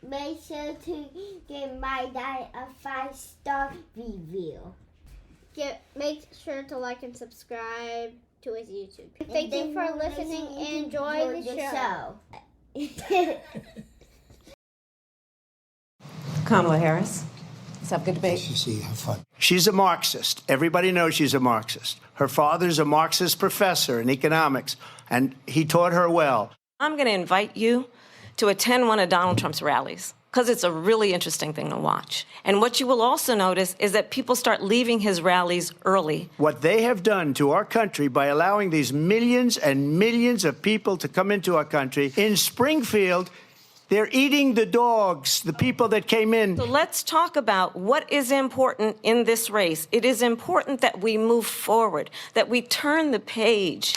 make sure to give my dad a 5-star review. Make sure to like and subscribe to his YouTube. Thank you for listening and enjoy the show. Kamala Harris. Let's have a good debate. Have fun. She's a Marxist. Everybody knows she's a Marxist. Her father's a Marxist professor in economics, and he taught her well. I'm going to invite you to attend one of Donald Trump's rallies because it's a really interesting thing to watch. And what you will also notice is that people start leaving his rallies early. What they have done to our country by allowing these millions and millions of people to come into our country, in Springfield, they're eating the dogs, the people that came in. So let's talk about what is important in this race. It is important that we move forward, that we turn the page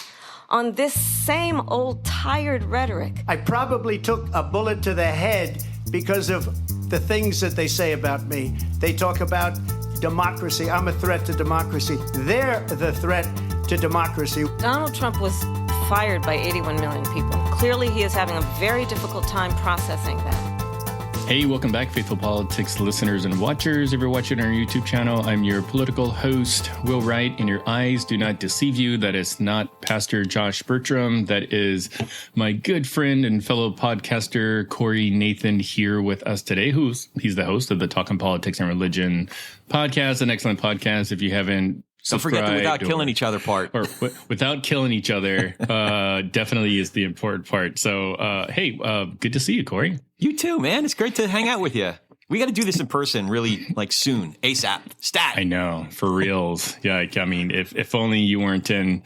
on this same old tired rhetoric. I probably took a bullet to the head because of the things that they say about me. They talk about democracy. I'm a threat to democracy. They're the threat to democracy. Donald Trump was fired by 81 million people. Clearly, he is having a very difficult time processing that. Hey, welcome back, Faithful Politics listeners and watchers. If you're watching our YouTube channel, I'm your political host, Will Wright, and your eyes do not deceive you. That is not Pastor Josh Bertram. That is my good friend and fellow podcaster, Corey Nathan, here with us today. He's the host of the Talking Politics and Religion podcast, an excellent podcast. If you haven't don't forget the without killing each other part. Or without killing each other definitely is the important part. So, hey, good to see you, Corey. You too, man. It's great to hang out with you. We got to do this in person really like soon. ASAP. Stat. I know. For reals. Yeah. I mean, if only you weren't in,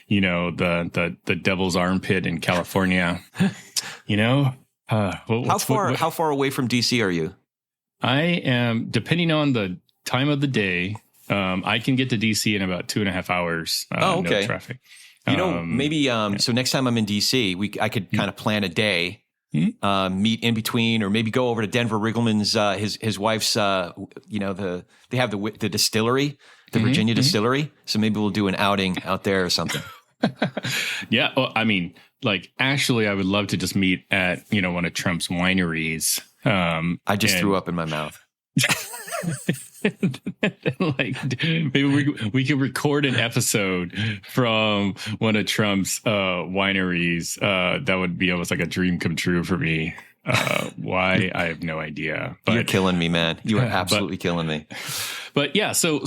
the devil's armpit in California, How far away from DC are you? I am, depending on the time of the day, I can get to DC in about 2.5 hours. Okay. No traffic. Maybe so next time I'm in DC, I could kind of plan a day, meet in between, or maybe go over to Denver. Riggleman's his wife's they have the distillery, the Virginia distillery. So maybe we'll do an outing out there or something. Yeah, well, I mean, like actually, I would love to just meet at one of Trump's wineries. I just threw up in my mouth. Like maybe we could record an episode from one of Trump's wineries. That would be almost like a dream come true for me. Why? I have no idea. But you're killing me, man. You are absolutely killing me. But yeah, so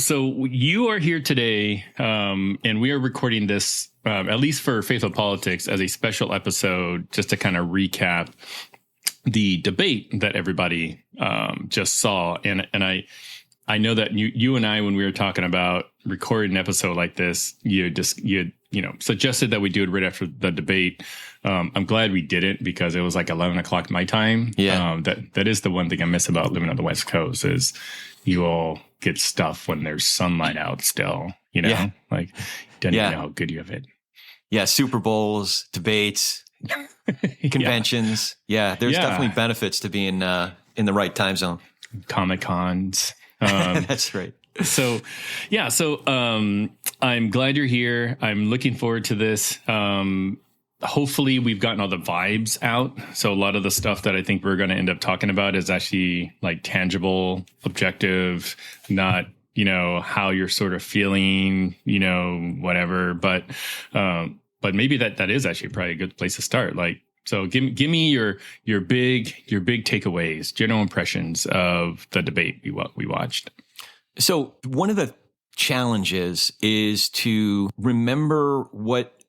you are here today, and we are recording this at least for Faithful Politics as a special episode, just to kind of recap the debate that everybody just saw, and I know that you and I, when we were talking about recording an episode like this, you suggested that we do it right after the debate. I'm glad we didn't because it was like 11 o'clock my time. Yeah. That is the one thing I miss about living on the West Coast is you all get stuff when there's sunlight out still, like don't even know how good you have it. Yeah. Super Bowls, debates, conventions. Yeah. There's definitely benefits to being in the right time zone. Comic-Cons. That's right. So I'm glad you're here. I'm looking forward to this. Hopefully we've gotten all the vibes out. So a lot of the stuff that I think we're going to end up talking about is actually like tangible, objective, not, how you're sort of feeling, whatever. But maybe that is actually probably a good place to start. Like, so give me your big takeaways, general impressions of the debate we watched. So one of the challenges is to remember what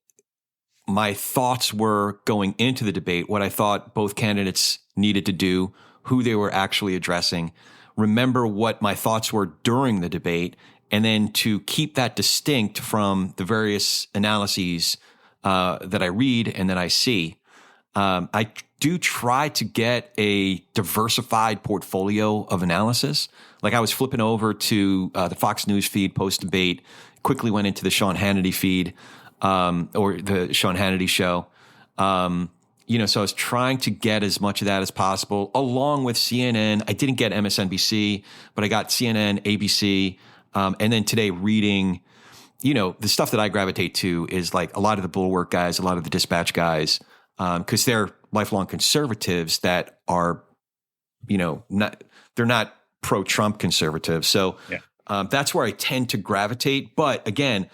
my thoughts were going into the debate, what I thought both candidates needed to do, who they were actually addressing, remember what my thoughts were during the debate, and then to keep that distinct from the various analyses that I read and that I see. I do try to get a diversified portfolio of analysis. Like I was flipping over to the Fox News feed post-debate, quickly went into the Sean Hannity feed or the Sean Hannity show. So I was trying to get as much of that as possible, along with CNN. I didn't get MSNBC, but I got CNN, ABC, and then today reading, the stuff that I gravitate to is like a lot of the Bulwark guys, a lot of the Dispatch guys, because they're lifelong conservatives that are they're not pro-Trump conservative. So that's where I tend to gravitate. But again,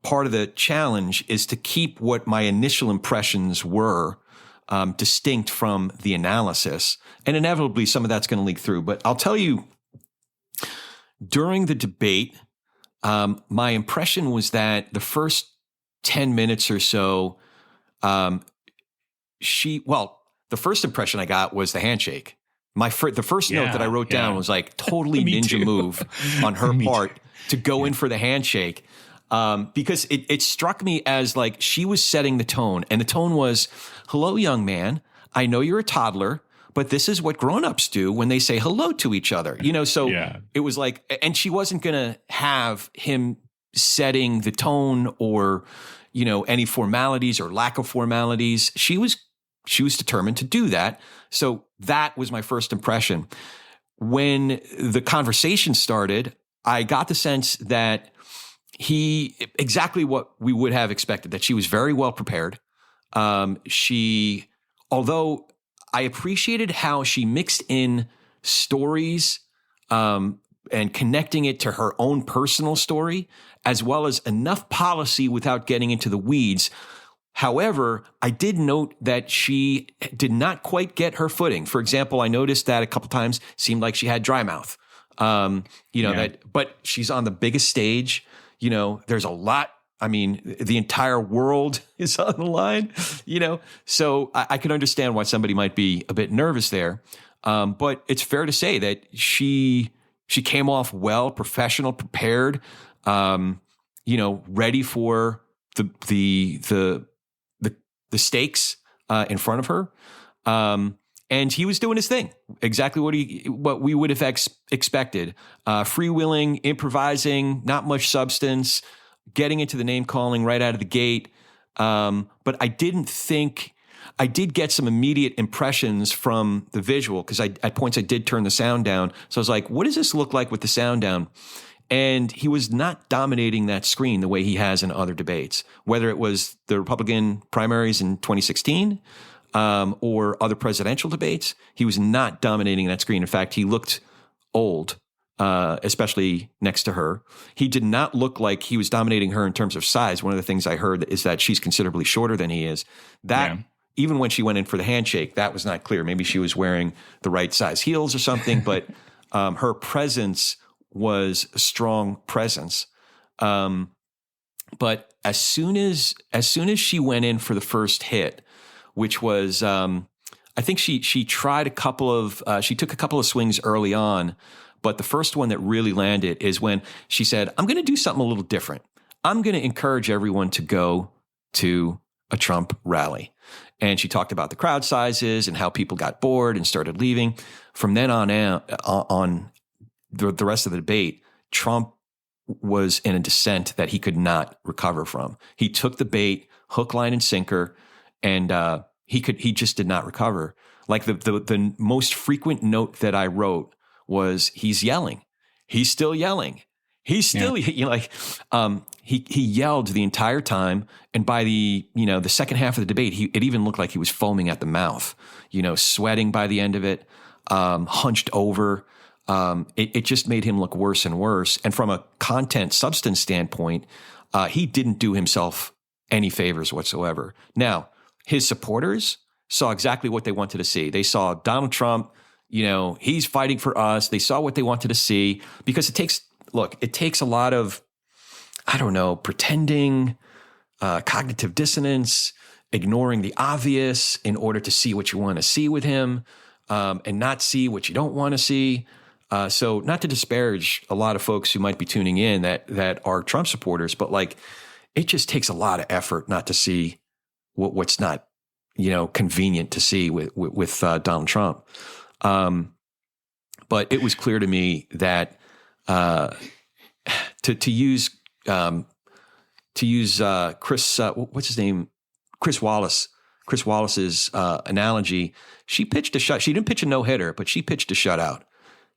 part of the challenge is to keep what my initial impressions were distinct from the analysis. And inevitably, some of that's going to leak through. But I'll tell you, during the debate, my impression was that the first 10 minutes or so, the first impression I got was the handshake. The first note that I wrote down was like totally ninja move on her part to go in for the handshake. Because it struck me as like she was setting the tone, and the tone was, hello, young man. I know you're a toddler, but this is what grownups do when they say hello to each other. It was like, and she wasn't going to have him setting the tone or, any formalities or lack of formalities. She was determined to do that. So that was my first impression. When the conversation started, I got the sense that exactly what we would have expected, that she was very well prepared. Although I appreciated how she mixed in stories, and connecting it to her own personal story, as well as enough policy without getting into the weeds. However, I did note that she did not quite get her footing. For example, I noticed that a couple times seemed like she had dry mouth. But she's on the biggest stage. There's a lot. I mean, the entire world is on the line, so I can understand why somebody might be a bit nervous there. But it's fair to say that she came off well, professional, prepared, ready for the stakes in front of her. And he was doing his thing, exactly what we would have expected. Freewheeling, improvising, not much substance, getting into the name calling right out of the gate. But I did get some immediate impressions from the visual, because at points I did turn the sound down. So I was like, what does this look like with the sound down? And he was not dominating that screen the way he has in other debates, whether it was the Republican primaries in 2016 or other presidential debates. He was not dominating that screen. In fact, he looked old, especially next to her. He did not look like he was dominating her in terms of size. One of the things I heard is that she's considerably shorter than he is. Even when she went in for the handshake, that was not clear. Maybe she was wearing the right size heels or something, but her presence was a strong presence. But as soon as she went in for the first hit, which was, I think she tried she took a couple of swings early on, but the first one that really landed is when she said, I'm going to do something a little different. I'm going to encourage everyone to go to a Trump rally. And she talked about the crowd sizes and how people got bored and started leaving. From then on the rest of the debate, Trump was in a descent that he could not recover from. He took the bait, hook, line, and sinker, and he just did not recover. Like the most frequent note that I wrote was, he's yelling. He's still yelling. He's still he yelled the entire time, and by the second half of the debate, it even looked like he was foaming at the mouth. Sweating by the end of it, hunched over. It just made him look worse and worse. And from a content substance standpoint, he didn't do himself any favors whatsoever. Now, his supporters saw exactly what they wanted to see. They saw Donald Trump, he's fighting for us. They saw what they wanted to see, because it takes a lot of, pretending, cognitive dissonance, ignoring the obvious in order to see what you want to see with him, and not see what you don't want to see. So not to disparage a lot of folks who might be tuning in that are Trump supporters, but it just takes a lot of effort not to see what's not, convenient to see with Donald Trump. But it was clear to me that to use Chris, what's his name? Chris Wallace's analogy, she pitched a shut. She didn't pitch a no-hitter, but she pitched a shutout.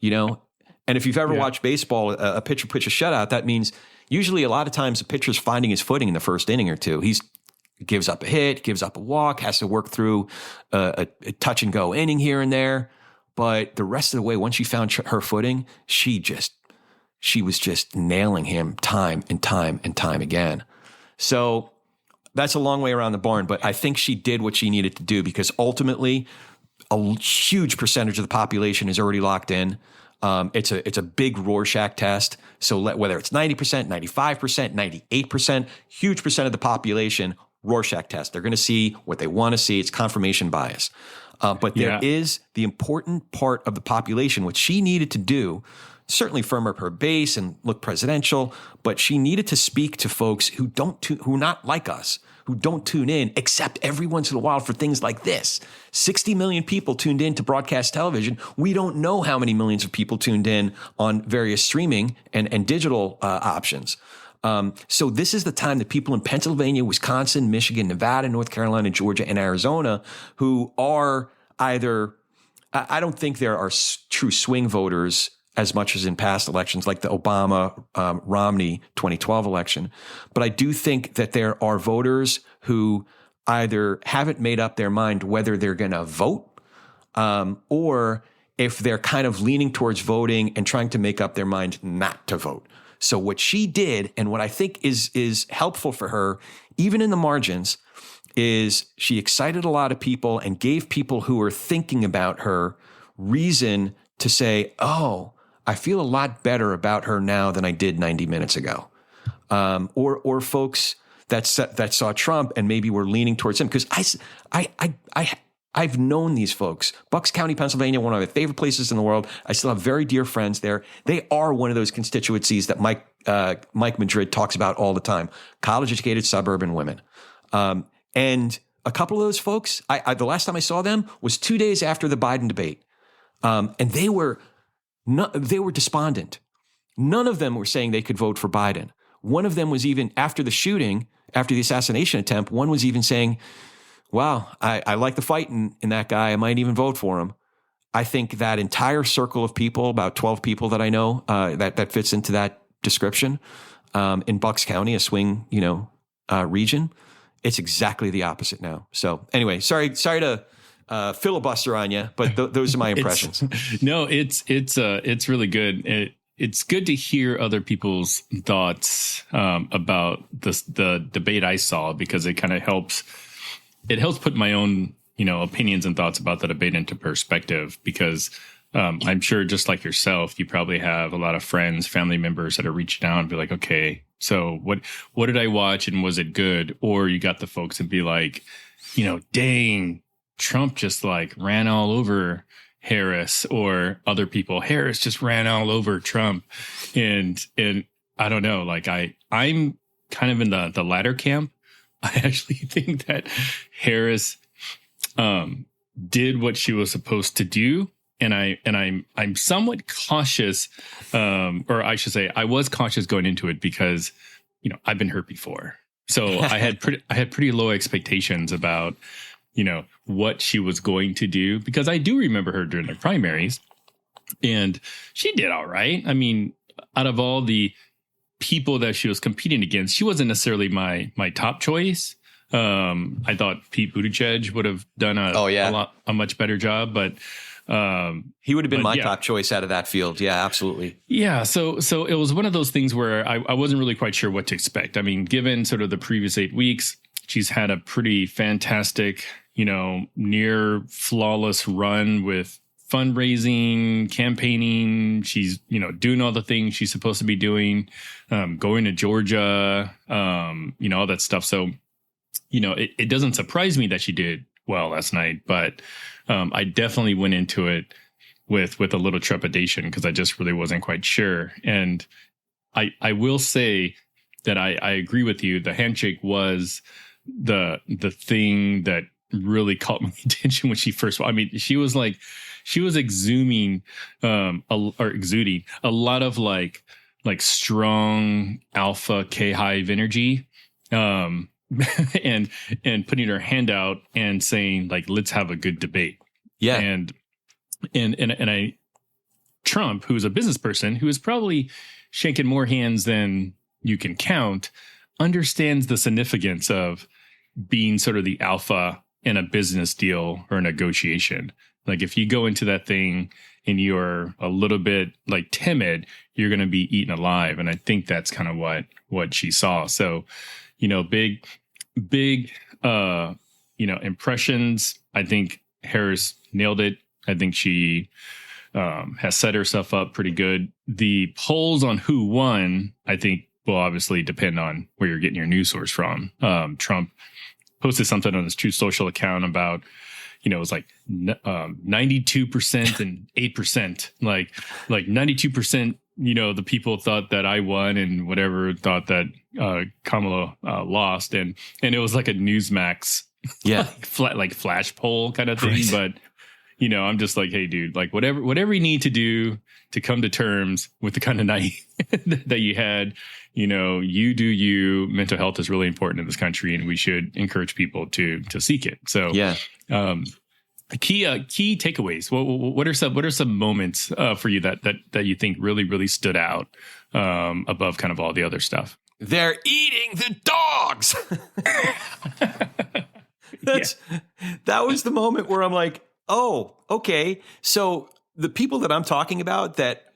And if you've ever watched baseball, a pitcher pitch a shutout, that means usually a lot of times a pitcher's finding his footing in the first inning or two. He gives up a hit, gives up a walk, has to work through a touch and go inning here and there. But the rest of the way, once she found her footing, she was just nailing him time and time and time again. So that's a long way around the barn, but I think she did what she needed to do, because ultimately a huge percentage of the population is already locked in. It's a big Rorschach test. So whether it's 90%, 95%, 98%, huge percent of the population, Rorschach test. They're going to see what they want to see. It's confirmation bias. But there is the important part of the population, which she needed to do, certainly firm up her base and look presidential, but she needed to speak to folks who are not like us, who don't tune in, except every once in a while for things like this. 60 million people tuned in to broadcast television. We don't know how many millions of people tuned in on various streaming and digital options. So this is the time that people in Pennsylvania, Wisconsin, Michigan, Nevada, North Carolina, Georgia, and Arizona, who are either, I don't think there are true swing voters as much as in past elections, like the Obama, Romney 2012 election. But I do think that there are voters who either haven't made up their mind whether they're going to vote, or if they're kind of leaning towards voting and trying to make up their mind not to vote. So what she did, and what I think is helpful for her, even in the margins, is she excited a lot of people and gave people who are thinking about her reason to say, oh, I feel a lot better about her now than I did 90 minutes ago. Or folks that saw Trump and maybe were leaning towards him. Because I've known these folks. Bucks County, Pennsylvania, one of my favorite places in the world. I still have very dear friends there. They are one of those constituencies that Mike Madrid talks about all the time. College-educated suburban women. And a couple of those folks, the last time I saw them was 2 days after the Biden debate. And they were despondent. None of them were saying they could vote for Biden. One of them was even, after the shooting, after the assassination attempt, one was even saying, wow, I like the fight in that guy. I might even vote for him. I think that entire circle of people, about 12 people that I know, that fits into that description, in Bucks County, a swing, region, it's exactly the opposite now. So anyway, sorry to filibuster on you, but those are my impressions. It's really good. It's good to hear other people's thoughts about the debate I saw, because it kind of helps put my own opinions and thoughts about the debate into perspective, because I'm sure, just like yourself, you probably have a lot of friends, family members that are reaching out and be like, okay, so what did I watch and was it good? Or you got the folks and be like, dang, Trump just like ran all over Harris, or other people, Harris just ran all over Trump. And I don't know, like I'm kind of in the latter camp. I actually think that Harris did what she was supposed to do. And I'm somewhat cautious, or I should say I was cautious going into it, because, I've been hurt before. So I had pretty low expectations about, what she was going to do, because I do remember her during the primaries, and she did all right. I mean, out of all the people that she was competing against, she wasn't necessarily my top choice. I thought Pete Buttigieg would have done a much better job, but he would have been my top choice out of that field. Yeah, absolutely. Yeah. So it was one of those things where I wasn't really quite sure what to expect. I mean, given sort of the previous 8 weeks, she's had a pretty fantastic, near flawless run with fundraising, campaigning. She's, doing all the things she's supposed to be doing, going to Georgia, all that stuff. So, it doesn't surprise me that she did well last night, but I definitely went into it with a little trepidation, because I just really wasn't quite sure. And I will say that I agree with you. The handshake was the thing that really caught my attention when she first, she was exuding a lot of like strong alpha K hive energy, and putting her hand out and saying, like, let's have a good debate. Yeah. And Trump, who's a business person, who is probably shaking more hands than you can count, understands the significance of being sort of the alpha in a business deal or a negotiation. Like if you go into that thing and you're a little bit like timid, you're going to be eaten alive. And I think that's kind of what she saw. So, big, impressions. I think Harris nailed it. I think she has set herself up pretty good. The polls on who won, I think, will obviously depend on where you're getting your news source from. Trump posted something on his True Social account about, it was like 92% and 8%. Like 92%, the people thought that I won and whatever thought that Kamala lost. And it was like a Newsmax flash poll kind of thing. Right. But, I'm just like, hey, dude, like whatever you need to do to come to terms with the kind of night that you had, you do you. Mental health is really important in this country, and we should encourage people to seek it. So, key takeaways. What are some moments for you that you think really stood out above kind of all the other stuff? They're eating the dogs. That was the moment where I'm like, oh, okay. So the people that I'm talking about that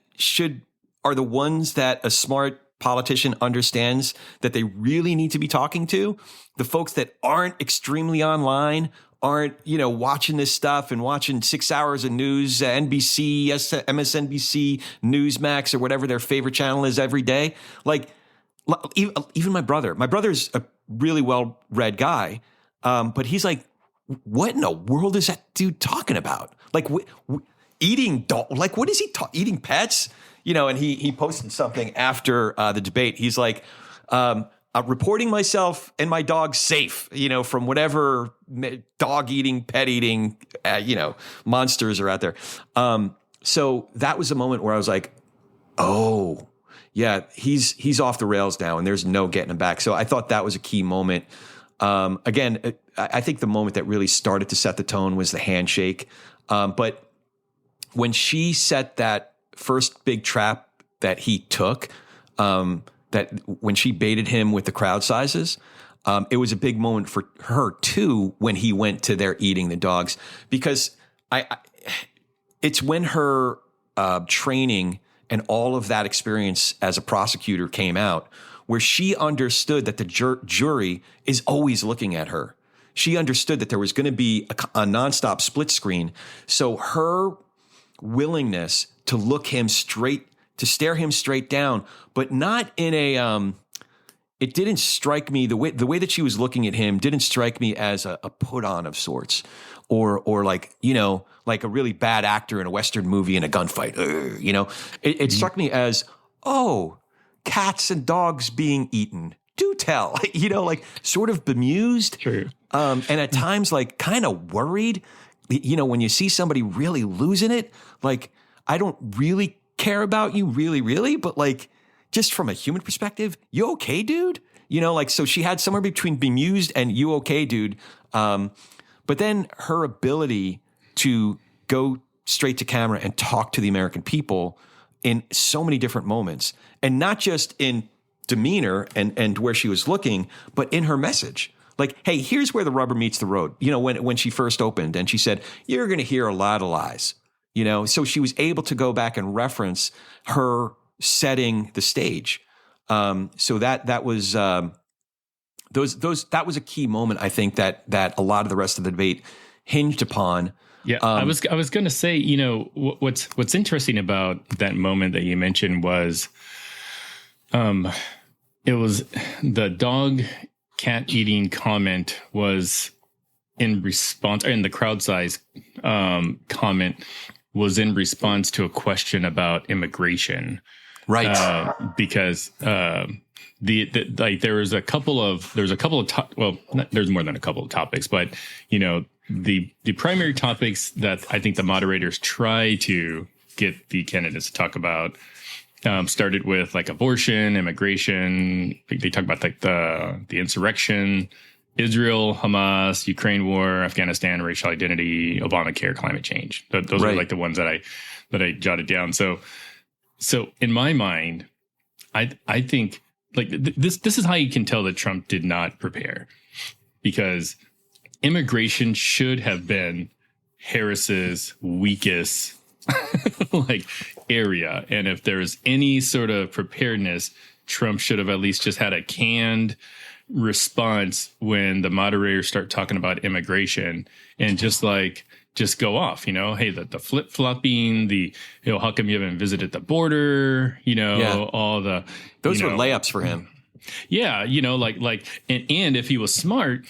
are the ones that a smart politician understands that they really need to be talking to. The folks that aren't extremely online, aren't, watching this stuff and watching 6 hours of news, NBC, MSNBC, Newsmax, or whatever their favorite channel is every day. Like even my brother. My brother's a really well-read guy, but he's like, what in the world is that dude talking about? Like eating like what is he eating pets? And he posted something after the debate. He's like, reporting myself and my dog safe, from whatever dog eating, pet eating, monsters are out there. So that was a moment where I was like, oh yeah, he's off the rails now and there's no getting him back. So I thought that was a key moment. Again, I think the moment that really started to set the tone was the handshake. But when she set that first big trap that he took, that when she baited him with the crowd sizes, it was a big moment for her too when he went to their eating the dogs, because it's when her training and all of that experience as a prosecutor came out, where she understood that the jury is always looking at her. She understood that there was going to be a nonstop split screen. So her willingness to stare him straight down, but not in a, it didn't strike me, the way that she was looking at him didn't strike me as a put on of sorts, or like, like a really bad actor in a Western movie in a gunfight, it struck me as, oh, cats and dogs being eaten. Do tell, like sort of bemused. True. And at times like kind of worried, when you see somebody really losing it, like, I don't really care about you really, but like, just from a human perspective, you okay, dude? So she had somewhere between bemused and you okay, dude. But then her ability to go straight to camera and talk to the American people in so many different moments, and not just in demeanor and where she was looking, but in her message. Like, hey, here's where the rubber meets the road. When she first opened and she said, you're going to hear a lot of lies, so she was able to go back and reference her setting the stage. So that was, that was a key moment. I think that a lot of the rest of the debate hinged upon. Yeah. I was going to say, what's interesting about that moment that you mentioned was, it was the dog cat eating comment was in response, and the crowd size comment was in response to a question about immigration, right? Because there was a couple of there's more than a couple of topics, but the primary topics that I think the moderators try to get the candidates to talk about started with like abortion, immigration. They talk about like the insurrection, Israel, Hamas, Ukraine war, Afghanistan, racial identity, Obamacare, climate change. Those are like the ones that I jotted down. So in my mind, I think like this is how you can tell that Trump did not prepare, because immigration should have been Harris's weakest like area. And if there's any sort of preparedness, Trump should have at least just had a canned response when the moderators start talking about immigration and just go off, hey, the flip-flopping, how come you haven't visited the border, all the those were layups for him. Yeah, and if he was smart,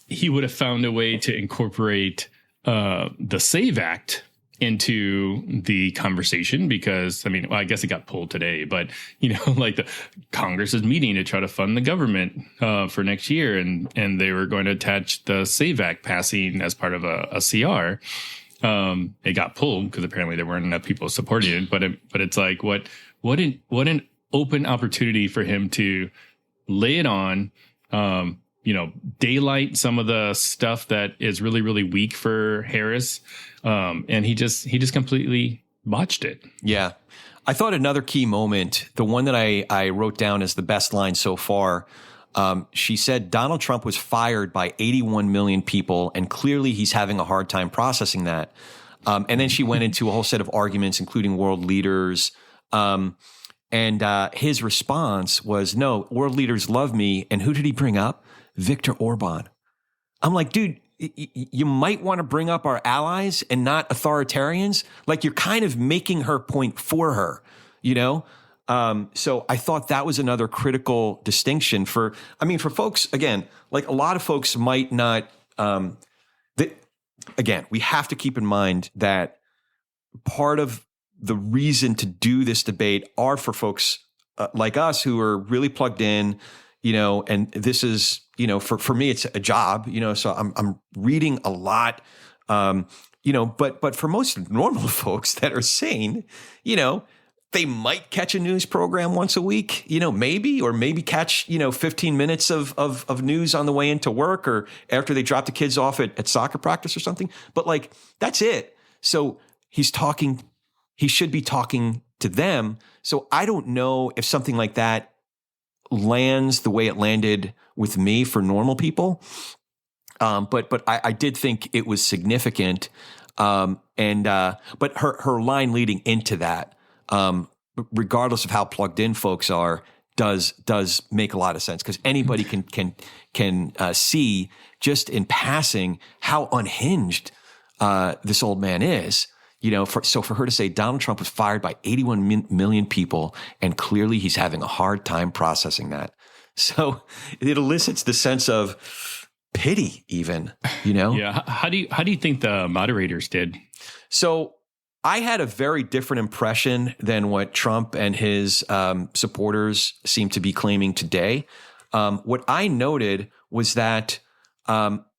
he would have found a way to incorporate the SAVE Act into the conversation because, I guess it got pulled today, but, the Congress is meeting to try to fund the government for next year. And they were going to attach the SAVE Act passing as part of a CR. It got pulled because apparently there weren't enough people supporting it. But it's like, what an open opportunity for him to lay it on, daylight some of the stuff that is really, really weak for Harris. And he just completely botched it. Yeah. I thought another key moment, the one that I wrote down as the best line so far, she said Donald Trump was fired by 81 million people, and clearly he's having a hard time processing that. And then she went into a whole set of arguments, including world leaders. And his response was, no, world leaders love me. And who did he bring up? Viktor Orban. I'm like, dude, you might want to bring up our allies and not authoritarians. Like, you're kind of making her point for her, So I thought that was another critical distinction for folks, again, like a lot of folks might not, again, we have to keep in mind that part of the reason to do this debate are for folks like us who are really plugged in, and this is, for me, it's a job, so I'm reading a lot, but for most normal folks that are sane, they might catch a news program once a week, maybe catch, 15 minutes of news on the way into work or after they drop the kids off at soccer practice or something. But that's it. So he should be talking to them. So I don't know if something like that lands the way it landed with me for normal people. But I did think it was significant. But her line leading into that, regardless of how plugged in folks are, does make a lot of sense because anybody can see just in passing how unhinged this old man is. So for her to say Donald Trump was fired by 81 million people, and clearly he's having a hard time processing that. So it elicits the sense of pity, even. Yeah. How do you think the moderators did? So I had a very different impression than what Trump and his supporters seem to be claiming today. What I noted was that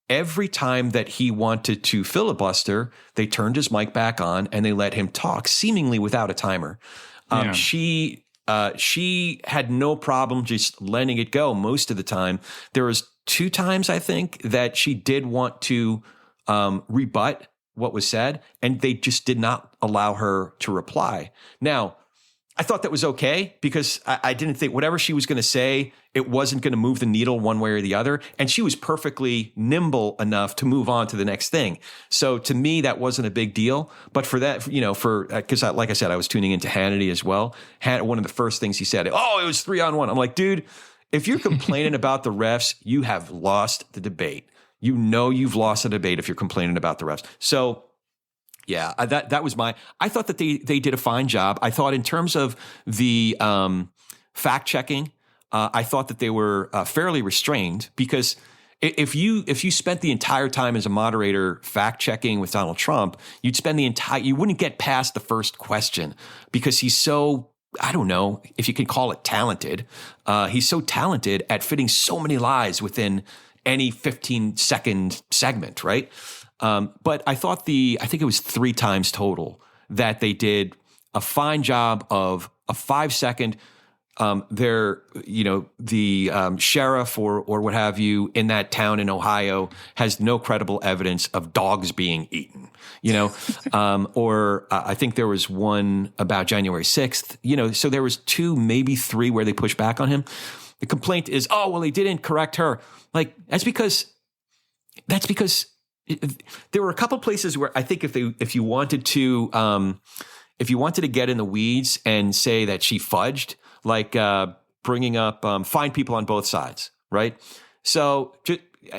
every time that he wanted to filibuster, they turned his mic back on and they let him talk, seemingly without a timer. She had no problem just letting it go most of the time. There was 2 times, I think, that she did want to rebut what was said, and they just did not allow her to reply. Now, I thought that was okay because I didn't think whatever she was going to say, it wasn't going to move the needle one way or the other. And she was perfectly nimble enough to move on to the next thing. So to me, that wasn't a big deal. But for that, because like I said, I was tuning into Hannity as well. One of the first things he said, it was 3-on-1. I'm like, dude, if you're complaining about the refs, you have lost the debate. You've lost the debate if you're complaining about the refs. So yeah, that was I thought that they did a fine job. I thought in terms of the fact checking, I thought that they were fairly restrained because if you spent the entire time as a moderator fact checking with Donald Trump, you wouldn't get past the first question because he's so, I don't know if you can call it talented. He's so talented at fitting so many lies within any 15-second segment, right? But I thought I think it was 3 times total that they did a fine job of a 5-second. The sheriff or what have you in that town in Ohio has no credible evidence of dogs being eaten, or I think there was one about January 6th, so there was 2, maybe 3 where they pushed back on him. The complaint is, they didn't correct her. Like, that's because there were a couple places where I think if you wanted to get in the weeds and say that she fudged, like bringing up find people on both sides, right? So,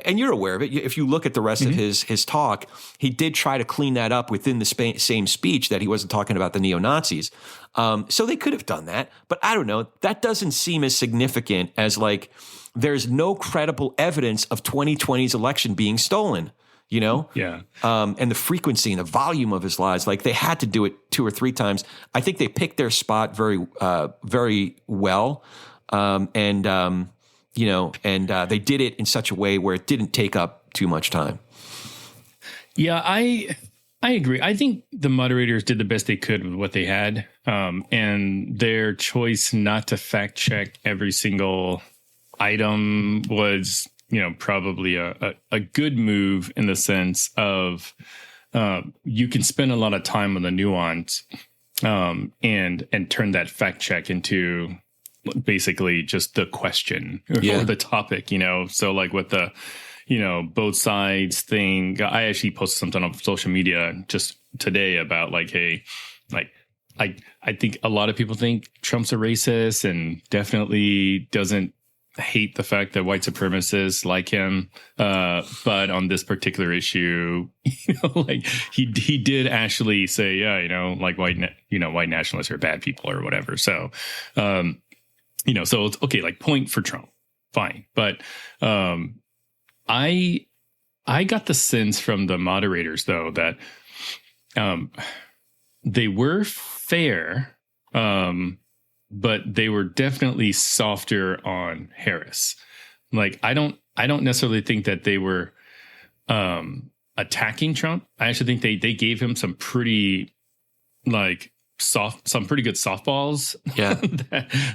and you're aware of it. If you look at the rest of his talk, he did try to clean that up within the same speech that he wasn't talking about the neo-Nazis. So they could have done that, but I don't know. That doesn't seem as significant as like there's no credible evidence of 2020's election being stolen. You know? Yeah. And the frequency and the volume of his lies, like they had to do it 2 or 3 times. I think they picked their spot very well. They did it in such a way where it didn't take up too much time. Yeah, I agree. I think the moderators did the best they could with what they had. And their choice not to fact check every single item was, probably a good move in the sense of you can spend a lot of time on the nuance and turn that fact check into basically just the question or the topic, So like with the, both sides thing, I actually posted something on social media just today about like, hey, like I think a lot of people think Trump's a racist and definitely doesn't hate the fact that white supremacists like him, but on this particular issue, like he did actually say, like white nationalists are bad people or whatever. So, so it's okay, like point for Trump, fine. But I got the sense from the moderators though that they were fair. But they were definitely softer on Harris. Like, I don't necessarily think that they were attacking Trump. I actually think they gave him some pretty good softballs. Yeah.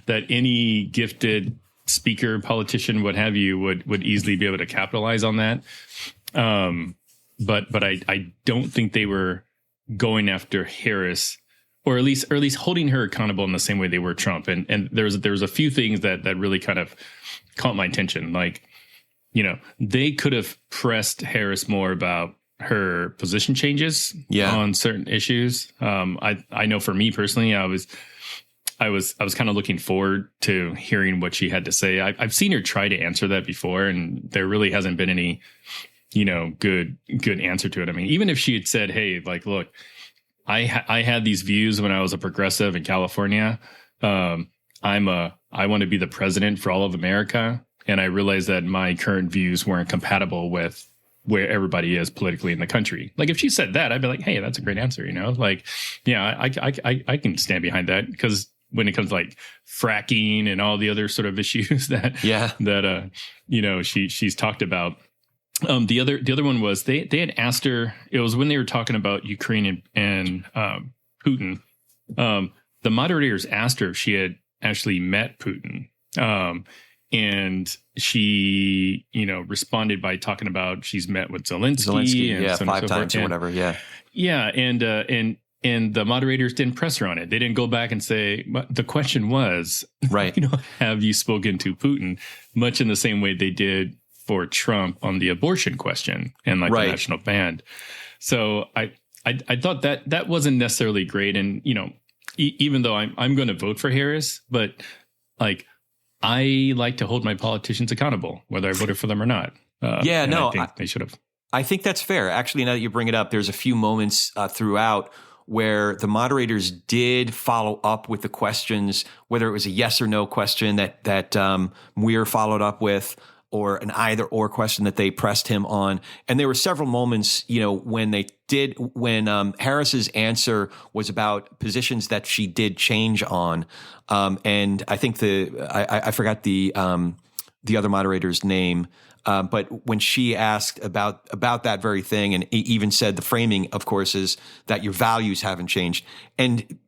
that any gifted speaker, politician, what have you, would easily be able to capitalize on that. But I don't think they were going after Harris. Or at least holding her accountable in the same way they were Trump. And there was a few things that really kind of caught my attention. Like, they could have pressed Harris more about her position changes on certain issues. I know for me personally, I was kind of looking forward to hearing what she had to say. I've seen her try to answer that before, and there really hasn't been any, good answer to it. I mean, even if she had said, hey, like, look, I had these views when I was a progressive in California. I want to be the president for all of America. And I realized that my current views weren't compatible with where everybody is politically in the country. Like if she said that, I'd be like, hey, that's a great answer. Like, yeah, I can stand behind that because when it comes to like fracking and all the other sort of issues that she's talked about. The other one was they had asked her, it was when they were talking about Ukraine and Putin. The moderators asked her if she had actually met Putin. And she, responded by talking about she's met with Zelensky and so 5 times or whatever. Yeah. Yeah. And the moderators didn't press her on it. They didn't go back and say, but the question was, right. Have you spoken to Putin? Much in the same way they did for Trump on the abortion question and like the national band. So I thought that wasn't necessarily great. And, even though I'm going to vote for Harris, but like, I like to hold my politicians accountable, whether I voted for them or not. I think they should have. I think that's fair. Actually, now that you bring it up, there's a few moments throughout where the moderators did follow up with the questions, whether it was a yes or no question that Weir followed up with, or an either or question that they pressed him on. And there were several moments, when Harris's answer was about positions that she did change on. And I think I forgot the other moderator's name. But when she asked about that very thing, and even said the framing, of course, is that your values haven't changed. And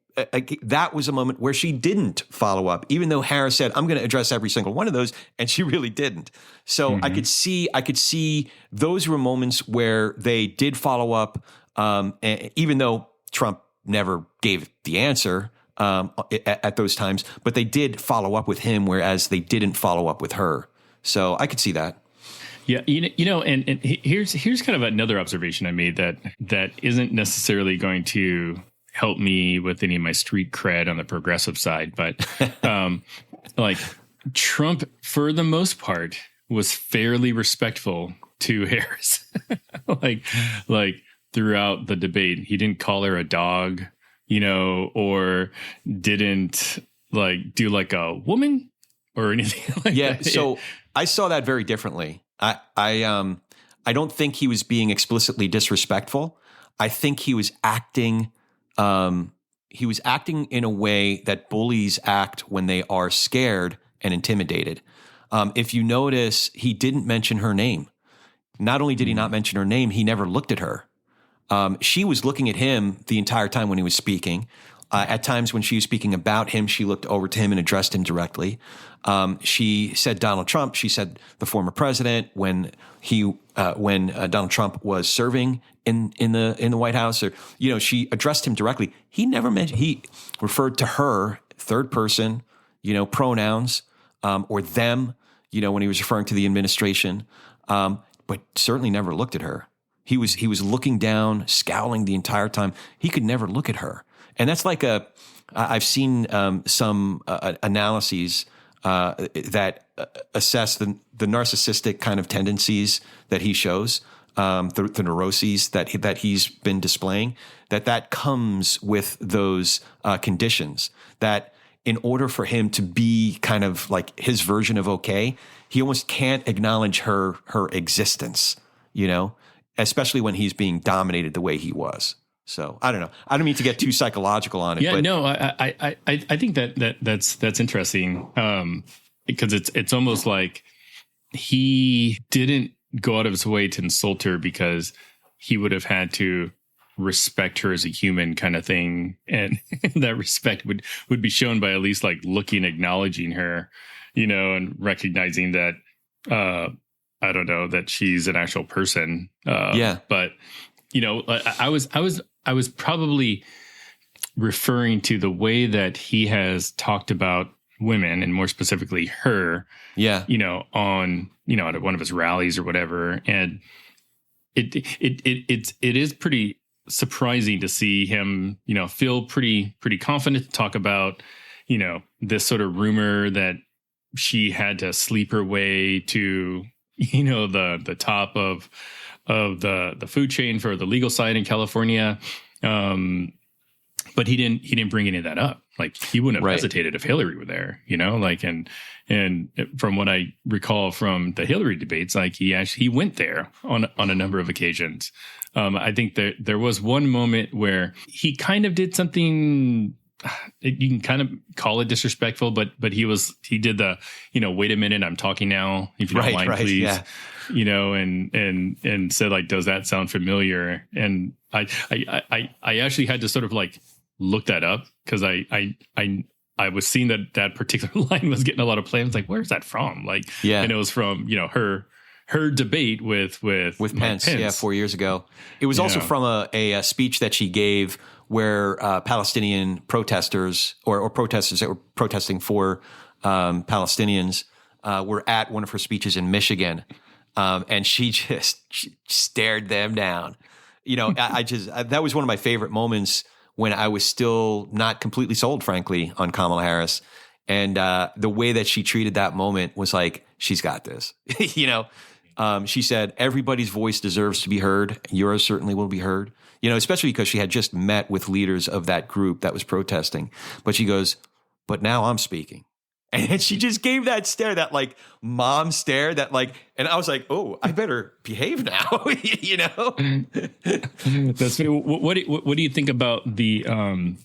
that was a moment where she didn't follow up, even though Harris said, I'm going to address every single one of those. And she really didn't. So I could see those were moments where they did follow up, even though Trump never gave the answer at those times, but they did follow up with him, whereas they didn't follow up with her. So I could see that. Yeah, and here's kind of another observation I made that isn't necessarily going to help me with any of my street cred on the progressive side, but like Trump, for the most part, was fairly respectful to Harris, like throughout the debate. He didn't call her a dog, or didn't like do like a woman or anything like that. So I saw that very differently. I don't think he was being explicitly disrespectful. I think he was acting in a way that bullies act when they are scared and intimidated. If you notice, he didn't mention her name. Not only did he not mention her name, he never looked at her. She was looking at him the entire time when he was speaking. At times when she was speaking about him, she looked over to him and addressed him directly. She said Donald Trump. She said the former president when Donald Trump was serving in the White House, or she addressed him directly. He never mentioned. He referred to her third person, pronouns, or them, when he was referring to the administration, but certainly never looked at her. He was looking down, scowling the entire time. He could never look at her. And that's like I've seen some analyses that assess the narcissistic kind of tendencies that he shows, the neuroses that he's been displaying, that comes with those conditions, that in order for him to be kind of like his version of okay, he almost can't acknowledge her existence, especially when he's being dominated the way he was. So I don't know. I don't mean to get too psychological on it. Yeah, but no, I think that's interesting, because it's almost like he didn't go out of his way to insult her because he would have had to respect her as a human, kind of thing, and that respect would be shown by at least like looking, acknowledging her, and recognizing that I don't know that she's an actual person. But I was probably referring to the way that he has talked about women, and more specifically her, on, at one of his rallies or whatever. And it is pretty surprising to see him, feel pretty confident to talk about, this sort of rumor that she had to sleep her way to, the top of the food chain for the legal side in California. But he didn't bring any of that up. Like, he wouldn't have hesitated if Hillary were there, and from what I recall from the Hillary debates, like he went there on a number of occasions. I think there was one moment where he kind of did something, you can kind of call it disrespectful, but he did the, wait a minute, I'm talking now, if you don't mind, please. Yeah. And said, like, does that sound familiar? And I actually had to sort of like look that up, because I was seeing that particular line was getting a lot of play. I was like, where's that from? Like, and it was from, her debate with Pence, 4 years ago. It was also from a speech that she gave where Palestinian protesters or protesters that were protesting for Palestinians were at one of her speeches in Michigan. And she just stared them down. That was one of my favorite moments when I was still not completely sold, frankly, on Kamala Harris. And the way that she treated that moment was like, she's got this. She said, everybody's voice deserves to be heard. Yours certainly will be heard. Especially because she had just met with leaders of that group that was protesting. But she goes, but now I'm speaking. And she just gave that stare, that like mom stare, that like, and I was like, oh, I better behave now, That's what do you think about the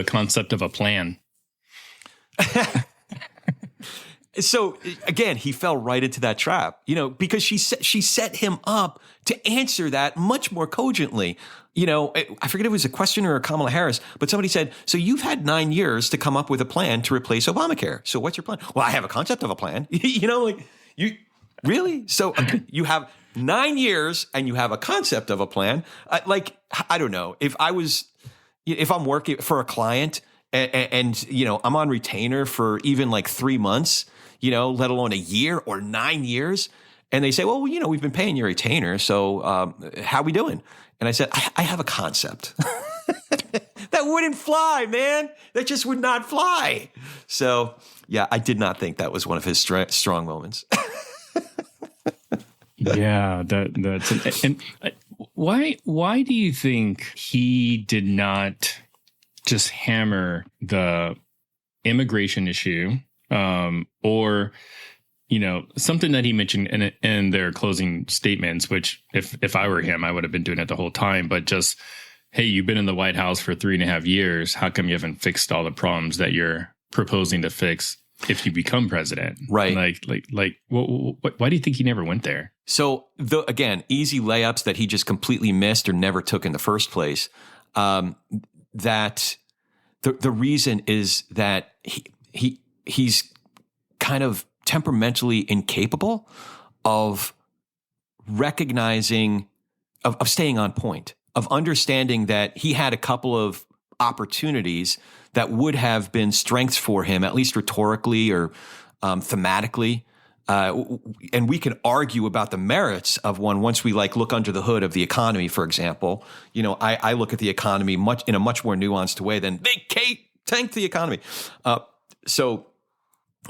concept of a plan? So again, he fell right into that trap, because she set him up to answer that much more cogently. I forget if it was a questioner or Kamala Harris, but somebody said, so you've had 9 years to come up with a plan to replace Obamacare. So what's your plan? Well, I have a concept of a plan. You really? So you have 9 years and you have a concept of a plan. I don't know. If I'm working for a client and I'm on retainer for even like 3 months, let alone a year or 9 years. And they say, well, we've been paying your retainer, so how we doing? And I said, I have a concept. That wouldn't fly, man. That just would not fly. So, yeah, I did not think that was one of his strong moments. Yeah, that's and why do you think he did not just hammer the immigration issue, or something that he mentioned in their closing statements, which if I were him, I would have been doing it the whole time, but just, hey, you've been in the White House for 3.5 years. How come you haven't fixed all the problems that you're proposing to fix if you become president? Right. Why do you think he never went there? So again, easy layups that he just completely missed or never took in the first place. That the reason is that he's kind of temperamentally incapable of recognizing, of staying on point, of understanding that he had a couple of opportunities that would have been strengths for him, at least rhetorically or thematically. And we can argue about the merits of one once we look under the hood of the economy, for example. I look at the economy in a much more nuanced way than they tanked the economy. So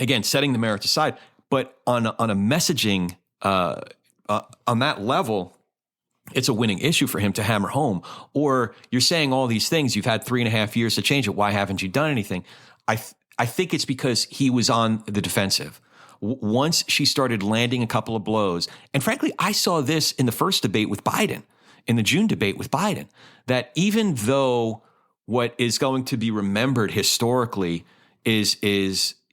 again, setting the merits aside, but on a messaging on that level, it's a winning issue for him to hammer home. Or you're saying all these things, you've had 3.5 years to change it. Why haven't you done anything? I think it's because he was on the defensive. Once she started landing a couple of blows, and frankly, I saw this in the first debate with Biden, in the June debate with Biden, that even though what is going to be remembered historically is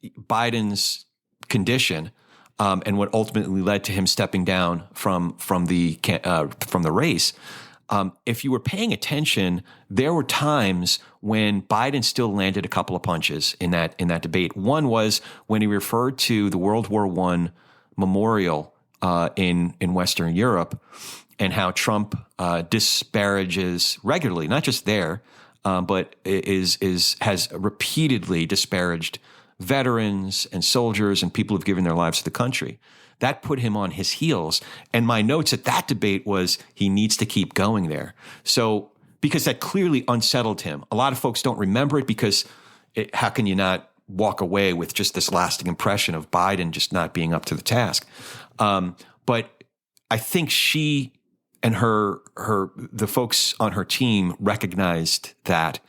Biden's condition, and what ultimately led to him stepping down from the race. If you were paying attention, there were times when Biden still landed a couple of punches in that debate. One was when he referred to the World War I memorial in Western Europe, and how Trump disparages regularly, not just there, but has repeatedly disparaged veterans and soldiers and people who've given their lives to the country. That put him on his heels. And my notes at that debate was he needs to keep going there. So, because that clearly unsettled him. A lot of folks don't remember it because how can you not walk away with just this lasting impression of Biden just not being up to the task? But I think she and the folks on her team recognized that,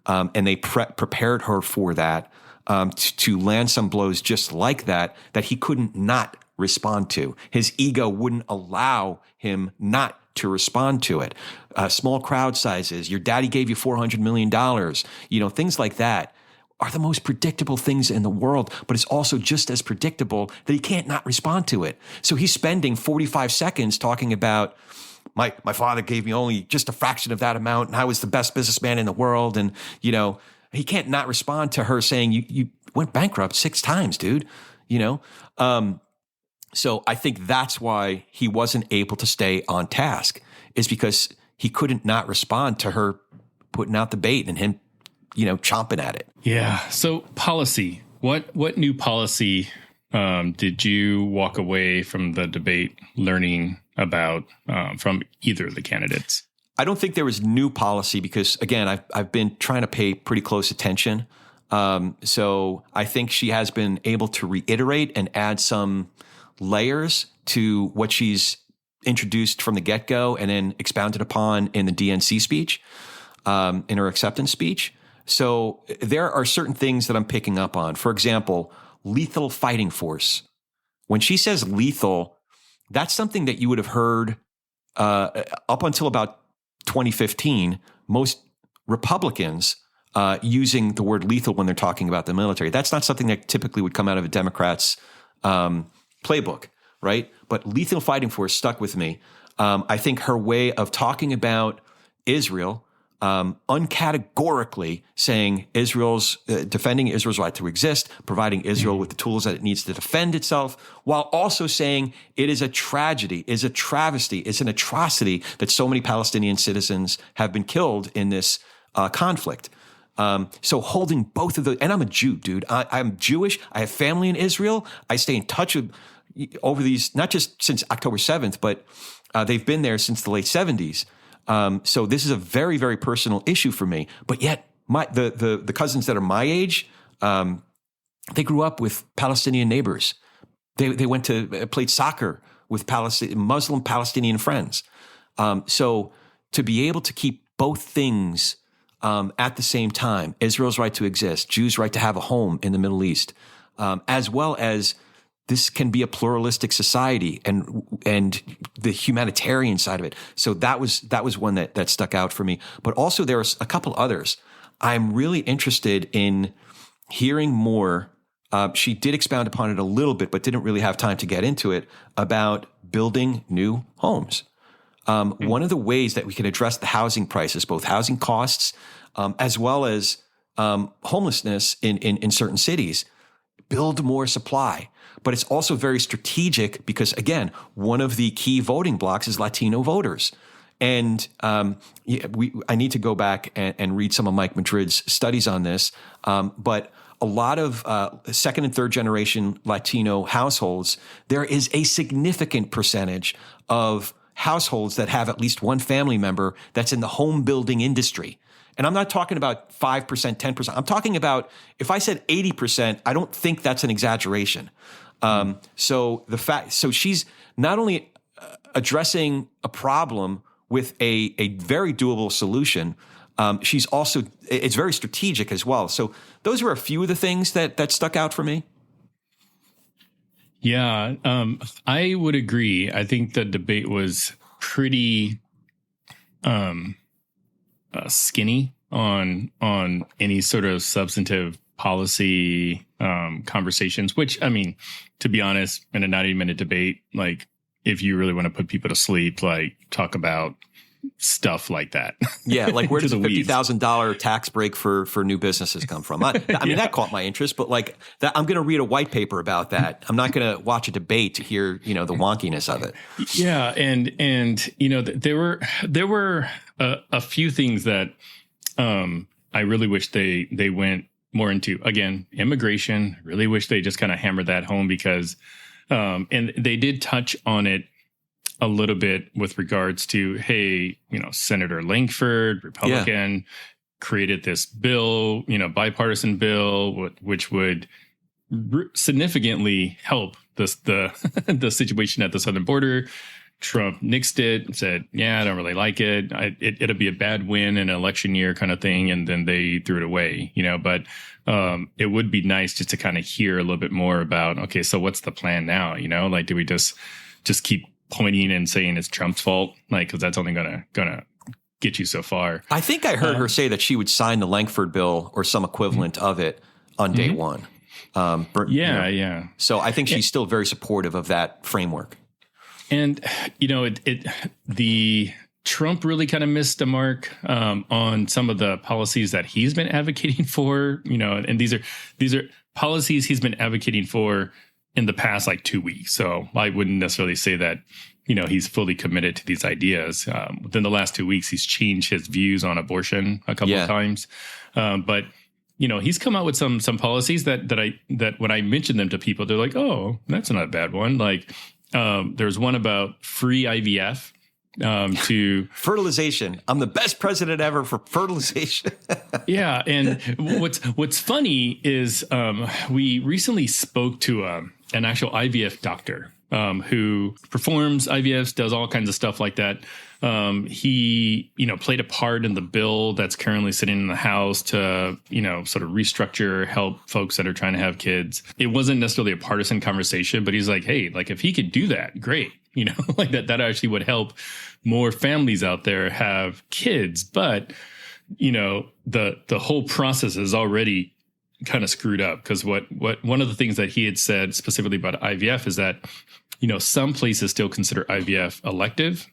and they prepared her for that. To land some blows just like that he couldn't not respond to. His ego wouldn't allow him not to respond to it. Small crowd sizes, your daddy gave you $400 million, things like that are the most predictable things in the world, but it's also just as predictable that he can't not respond to it. So he's spending 45 seconds talking about, my father gave me only just a fraction of that amount, and I was the best businessman in the world, and, he can't not respond to her saying, you went bankrupt 6 times, dude, So I think that's why he wasn't able to stay on task, is because he couldn't not respond to her putting out the bait and him, chomping at it. Yeah. So policy, what new policy did you walk away from the debate learning about from either of the candidates? I don't think there was new policy because, again, I've been trying to pay pretty close attention. So I think she has been able to reiterate and add some layers to what she's introduced from the get-go and then expounded upon in the DNC speech, in her acceptance speech. So there are certain things that I'm picking up on. For example, lethal fighting force. When she says lethal, that's something that you would have heard up until about 2015, most Republicans using the word lethal when they're talking about the military. That's not something that typically would come out of a Democrat's playbook, right? But lethal fighting force stuck with me. I think her way of talking about Israel, uncategorically saying defending Israel's right to exist, providing Israel with the tools that it needs to defend itself, while also saying it is a tragedy, is a travesty, it's an atrocity that so many Palestinian citizens have been killed in this conflict. So holding both of those, and I'm a Jew, dude. I'm Jewish. I have family in Israel. I stay in touch with over these, not just since October 7th, but they've been there since the late 70s. So this is a very, very personal issue for me. But yet, the cousins that are my age, they grew up with Palestinian neighbors. They went to played soccer with Muslim Palestinian friends. So to be able to keep both things at the same time, Israel's right to exist, Jews' right to have a home in the Middle East, as well as this can be a pluralistic society and the humanitarian side of it. So that was one that stuck out for me. But also there are a couple others. I'm really interested in hearing more. She did expound upon it a little bit, but didn't really have time to get into it, about building new homes. One of the ways that we can address the housing prices, both housing costs as well as homelessness in certain cities, build more supply. But it's also very strategic because, again, one of the key voting blocks is Latino voters. And I need to go back and read some of Mike Madrid's studies on this. But a lot of second and third generation Latino households, there is a significant percentage of households that have at least one family member that's in the home building industry. And I'm not talking about 5%, 10%. I'm talking about, if I said 80%, I don't think that's an exaggeration. So she's not only addressing a problem with a very doable solution, she's also, it's very strategic as well. So those were a few of the things that stuck out for me. Yeah, I would agree. I think the debate was pretty skinny on any sort of substantive policy conversations, which, I mean, to be honest, in a 90-minute debate, like, if you really want to put people to sleep, like, talk about stuff like that. Yeah, like, where does a $50,000 tax break for new businesses come from? I mean, that caught my interest, but like that, I'm going to read a white paper about that. I'm not going to watch a debate to hear, the wonkiness of it. Yeah, and there were a few things that I really wish they went more into. Again, immigration. Really wish they just kind of hammered that home because, and they did touch on it a little bit with regards to, hey, Senator Langford, Republican, created this bill, bipartisan bill, which would significantly help the situation at the southern border. Trump nixed it, said, yeah, I don't really like it. It'll be a bad win in an election year kind of thing. And then they threw it away, but it would be nice just to kind of hear a little bit more about, okay, so what's the plan now? Like, do we just keep pointing and saying it's Trump's fault? Like, because that's only gonna get you so far. I think I heard her say that she would sign the Langford bill or some equivalent of it on day one. Yeah. So I think she's still very supportive of that framework. And, the Trump really kind of missed a mark on some of the policies that he's been advocating for, and these are policies he's been advocating for in the past, like 2 weeks. So I wouldn't necessarily say that, he's fully committed to these ideas. Within the last 2 weeks, he's changed his views on abortion a couple of times. But, he's come out with some policies that when I mention them to people, they're like, oh, that's not a bad one. Like, there's one about free IVF to fertilization. I'm the best president ever for fertilization. Yeah, and what's funny is we recently spoke to an actual IVF doctor who performs IVFs, does all kinds of stuff like that. He, played a part in the bill that's currently sitting in the House to, sort of restructure, help folks that are trying to have kids. It wasn't necessarily a partisan conversation, but he's like, hey, like, if he could do that, great. Like that actually would help more families out there have kids. But, the whole process is already kind of screwed up because what one of the things that he had said specifically about IVF is that, some places still consider IVF elective.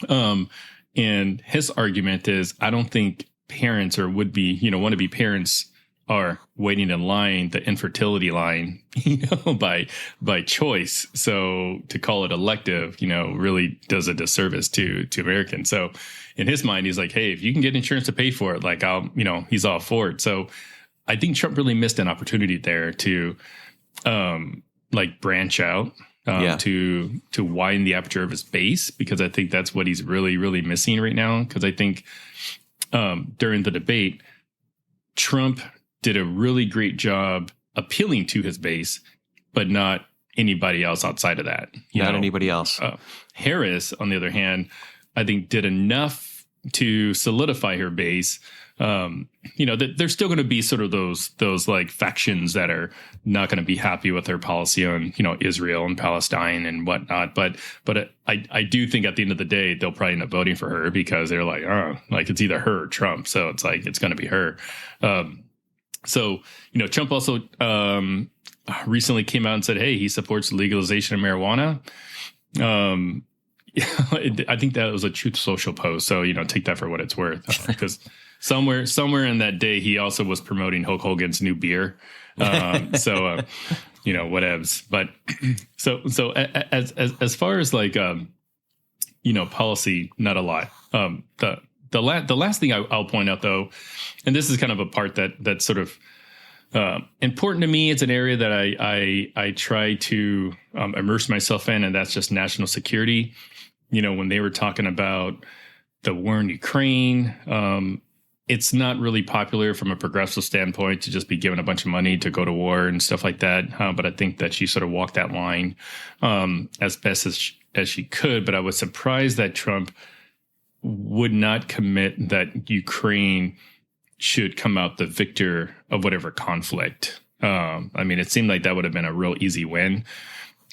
And his argument is, I don't think parents or would-be, wanna-be parents are waiting in line, the infertility line, by choice. So to call it elective, really does a disservice to Americans. So in his mind, he's like, hey, if you can get insurance to pay for it, like he's all for it. So I think Trump really missed an opportunity there to, branch out to widen the aperture of his base, because I think that's what he's really, really missing right now. Because I think during the debate, Trump did a really great job appealing to his base, but not anybody else outside of that. Not anybody else. Harris, on the other hand, I think did enough to solidify her base. There's still going to be sort of those like factions that are not going to be happy with her policy on, Israel and Palestine and whatnot. But I do think at the end of the day, they'll probably end up voting for her because they're like, it's either her or Trump. So it's like, it's going to be her. Trump also recently came out and said, hey, he supports legalization of marijuana. I think that was a Truth Social post. So, take that for what it's worth. Because somewhere in that day, he also was promoting Hulk Hogan's new beer. Whatevs. But so as far as like, policy, not a lot. The last thing I'll point out, though, and this is kind of a part that's sort of important to me. It's an area that I try to immerse myself in, and that's just national security. When they were talking about the war in Ukraine, it's not really popular from a progressive standpoint to just be given a bunch of money to go to war and stuff like that. But I think that she sort of walked that line as best as she could. But I was surprised that Trump would not commit that Ukraine should come out the victor of whatever conflict. It seemed like that would have been a real easy win.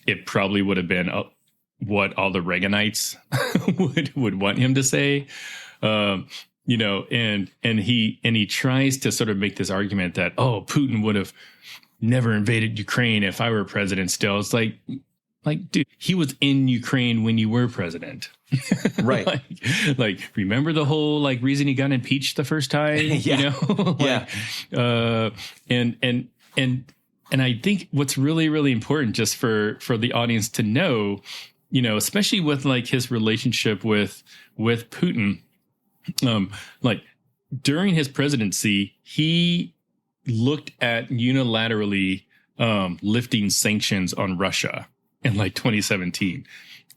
It probably would have been what all the Reaganites would want him to say, and he tries to sort of make this argument that, Putin would have never invaded Ukraine if I were president still. It's like, dude, he was in Ukraine when you were president. Right. Remember the whole reason he got impeached the first time? Yeah. And I think what's really, really important just for the audience to know, especially with his relationship with Putin, during his presidency, he looked at unilaterally lifting sanctions on Russia in 2017.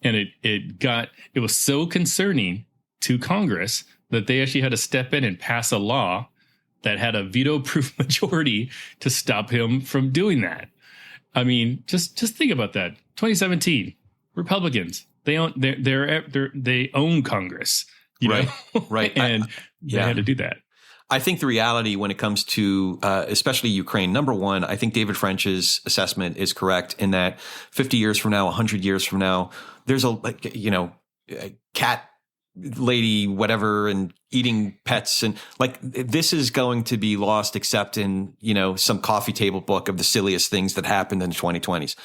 And it was so concerning to Congress that they actually had to step in and pass a law that had a veto-proof majority to stop him from doing that. I mean, just think about that. 2017, Republicans, they own Congress, right? Right. And they had to do that. I think the reality when it comes to especially Ukraine, number one, I think David French's assessment is correct in that 50 years from now, 100 years from now, there's a cat lady, whatever, and eating pets. And this is going to be lost except in, some coffee table book of the silliest things that happened in the 2020s.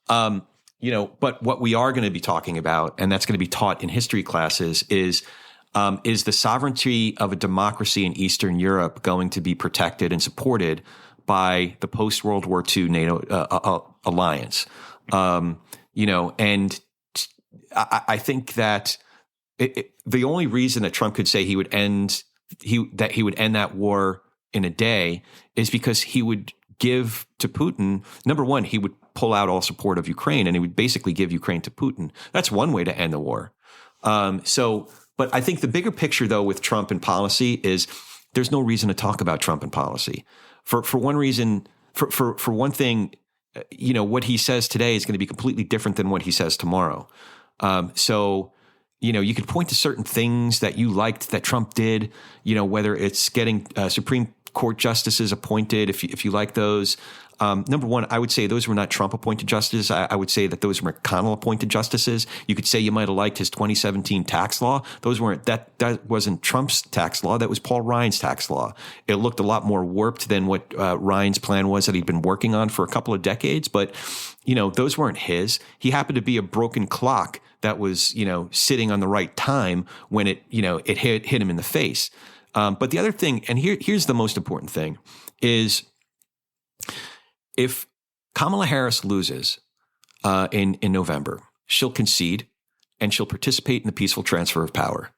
But what we are going to be talking about, and that's going to be taught in history classes, is the sovereignty of a democracy in Eastern Europe going to be protected and supported by the post-World War II NATO alliance? And I think that the only reason that Trump could say he would end that war in a day is because he would give to Putin. Number one, he would pull out all support of Ukraine, and he would basically give Ukraine to Putin. That's one way to end the war. But I think the bigger picture, though, with Trump and policy is there's no reason to talk about Trump and policy. For one reason, for one thing, what he says today is going to be completely different than what he says tomorrow. You could point to certain things that you liked that Trump did, whether it's getting Supreme Court justices appointed, if you like those. Number one, I would say those were not Trump appointed justices. I would say that those were McConnell appointed justices. You could say you might have liked his 2017 tax law. That wasn't Trump's tax law. That was Paul Ryan's tax law. It looked a lot more warped than what Ryan's plan was that he'd been working on for a couple of decades. But, those weren't his. He happened to be a broken clock that was, sitting on the right time when it hit him in the face. But the other thing, and here's the most important thing, is if Kamala Harris loses in November, she'll concede and she'll participate in the peaceful transfer of power.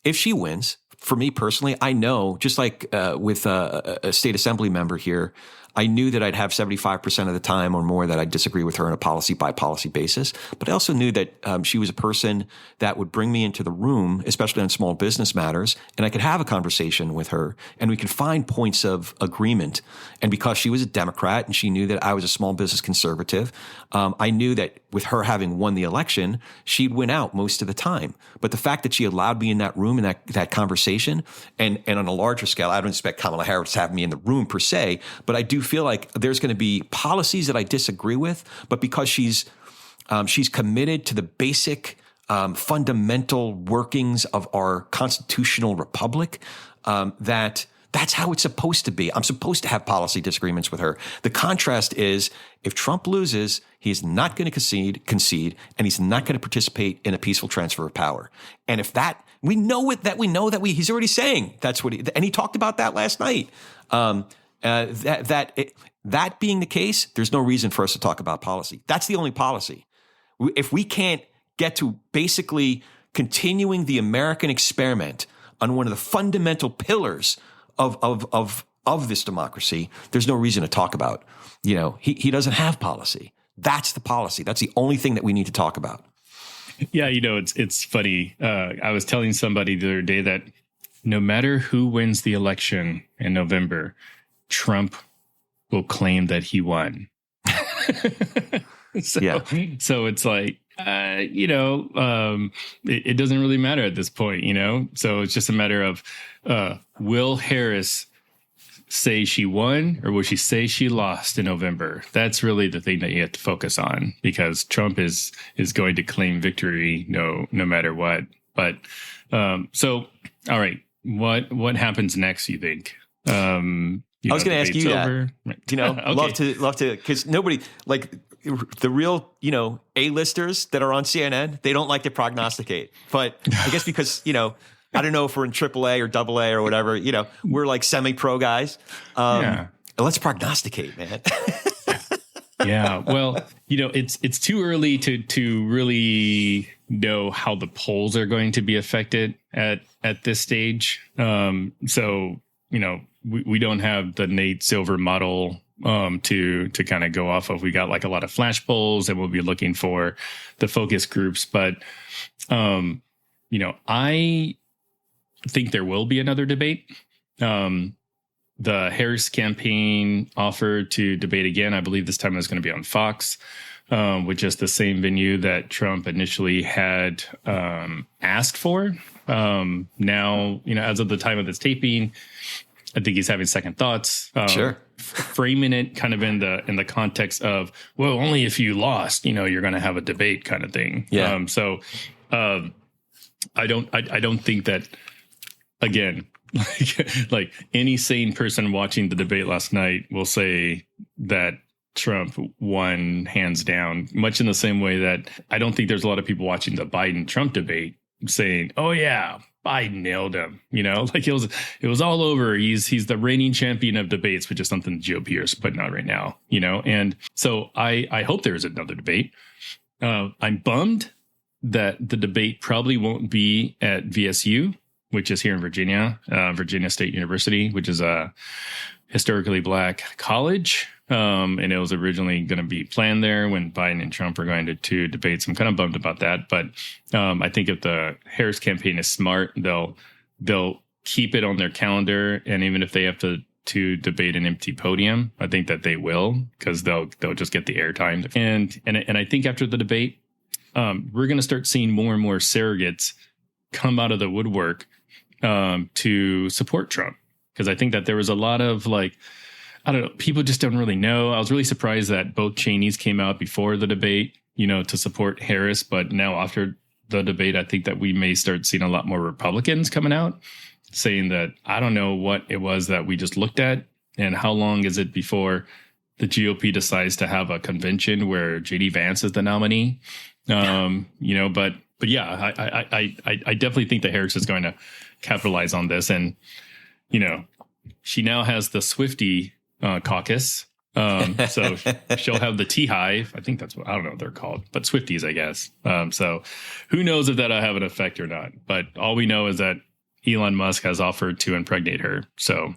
If she wins, for me personally, I know, just like with a state assembly member here, I knew that I'd have 75% of the time or more that I'd disagree with her on a policy by policy basis. But I also knew that she was a person that would bring me into the room, especially on small business matters, and I could have a conversation with her and we could find points of agreement. And because she was a Democrat and she knew that I was a small business conservative, I knew that with her having won the election, she'd win out most of the time. But the fact that she allowed me in that room and that conversation, and on a larger scale, I don't expect Kamala Harris to have me in the room per se, but I do feel like there's going to be policies that I disagree with, but because she's committed to the basic fundamental workings of our constitutional republic, that's how it's supposed to be. I'm supposed to have policy disagreements with her. The contrast is if Trump loses, he's not going to concede, and he's not going to participate in a peaceful transfer of power. And if that, he's already saying that's what and he talked about that last night. That being the case, there's no reason for us to talk about policy. That's the only policy. If we can't get to basically continuing the American experiment on one of the fundamental pillars of this democracy, there's no reason to talk about. He doesn't have policy. That's the policy. That's the only thing that we need to talk about. Yeah, it's funny. I was telling somebody the other day that no matter who wins the election in November, Trump will claim that he won. So it's like, it doesn't really matter at this point, So it's just a matter of, will Harris say she won or will she say she lost in November? That's really the thing that you have to focus on, because Trump is going to claim victory no matter what. But so, all right, what happens next, you think? I was going to ask you that. Okay. Love to, because nobody like the real, A-listers that are on CNN, they don't like to prognosticate. But I guess because, I don't know if we're in AAA or AA or whatever, we're like semi-pro guys. Let's prognosticate, man. Yeah. Well, it's too early to really know how the polls are going to be affected at this stage. So, we don't have the Nate Silver model to kind of go off of. We got like a lot of flash polls, and we'll be looking for the focus groups. But, I think there will be another debate. The Harris campaign offered to debate again. I believe this time it's going to be on Fox, which is the same venue that Trump initially had asked for. Now, as of the time of this taping, I think he's having second thoughts. Sure. Framing it kind of in the context of, well, only if you lost, you're going to have a debate kind of thing. Yeah. I don't think that, again, like any sane person watching the debate last night will say that Trump won hands down, much in the same way that I don't think there's a lot of people watching the Biden-Trump debate saying, oh yeah, Biden nailed him. Like it was all over. He's the reigning champion of debates, which is something the GOP is putting out right now, And so I hope there is another debate. I'm bummed that the debate probably won't be at VSU, which is here in Virginia, Virginia State University, which is a historically Black college. And it was originally going to be planned there when Biden and Trump are going to debate. So I'm kind of bummed about that. But I think if the Harris campaign is smart, they'll keep it on their calendar. And even if they have to debate an empty podium, I think that they will, because they'll just get the airtime. And I think after the debate, we're going to start seeing more and more surrogates come out of the woodwork to support Trump. Because I think that there was a lot of I don't know, people just don't really know. I was really surprised that both Cheneys came out before the debate, to support Harris. But now after the debate, I think that we may start seeing a lot more Republicans coming out saying that, I don't know what it was that we just looked at, and how long is it before the GOP decides to have a convention where JD Vance is the nominee. But yeah, I definitely think that Harris is going to capitalize on this. And, she now has the Swiftie caucus. So she'll have the Tea Hive. I think that's what, I don't know what they're called, but Swifties, I guess. So who knows if that'll have an effect or not. But all we know is that Elon Musk has offered to impregnate her. So,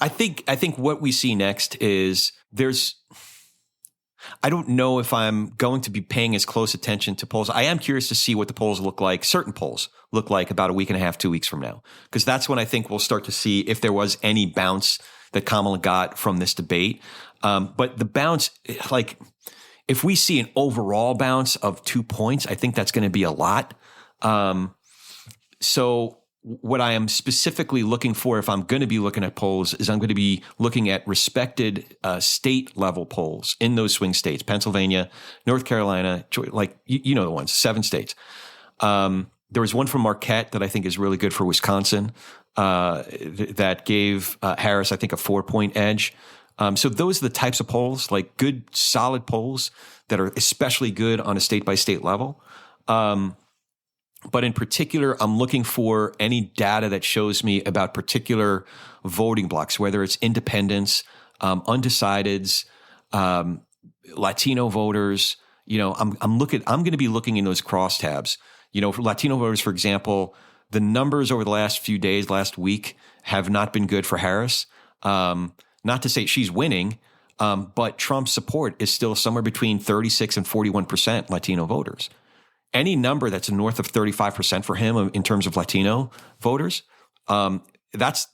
I think what we see next is I don't know if I'm going to be paying as close attention to polls. I am curious to see what the polls look like. Certain polls look like about a week and a half, 2 weeks from now, because that's when I think we'll start to see if there was any bounce that Kamala got from this debate. But the bounce, like if we see an overall bounce of 2 points, I think that's going to be a lot. So what I am specifically looking for, if I'm going to be looking at polls, is I'm going to be looking at respected state level polls in those swing states, Pennsylvania, North Carolina, like, you know the ones, 7 states. There was one from Marquette that I think is really good for Wisconsin that gave Harris, I think, a 4-point edge. So those are the types of polls, like good, solid polls that are especially good on a state-by-state level. But in particular, I'm looking for any data that shows me about particular voting blocks, whether it's independents, undecideds, Latino voters. You know, I'm going to be looking in those crosstabs. You know, for Latino voters, for example, the numbers over the last few days, last week, have not been good for Harris. Not to say she's winning, but Trump's support is still somewhere between 36 and 41% Latino voters. Any number that's north of 35% for him in terms of Latino voters, that's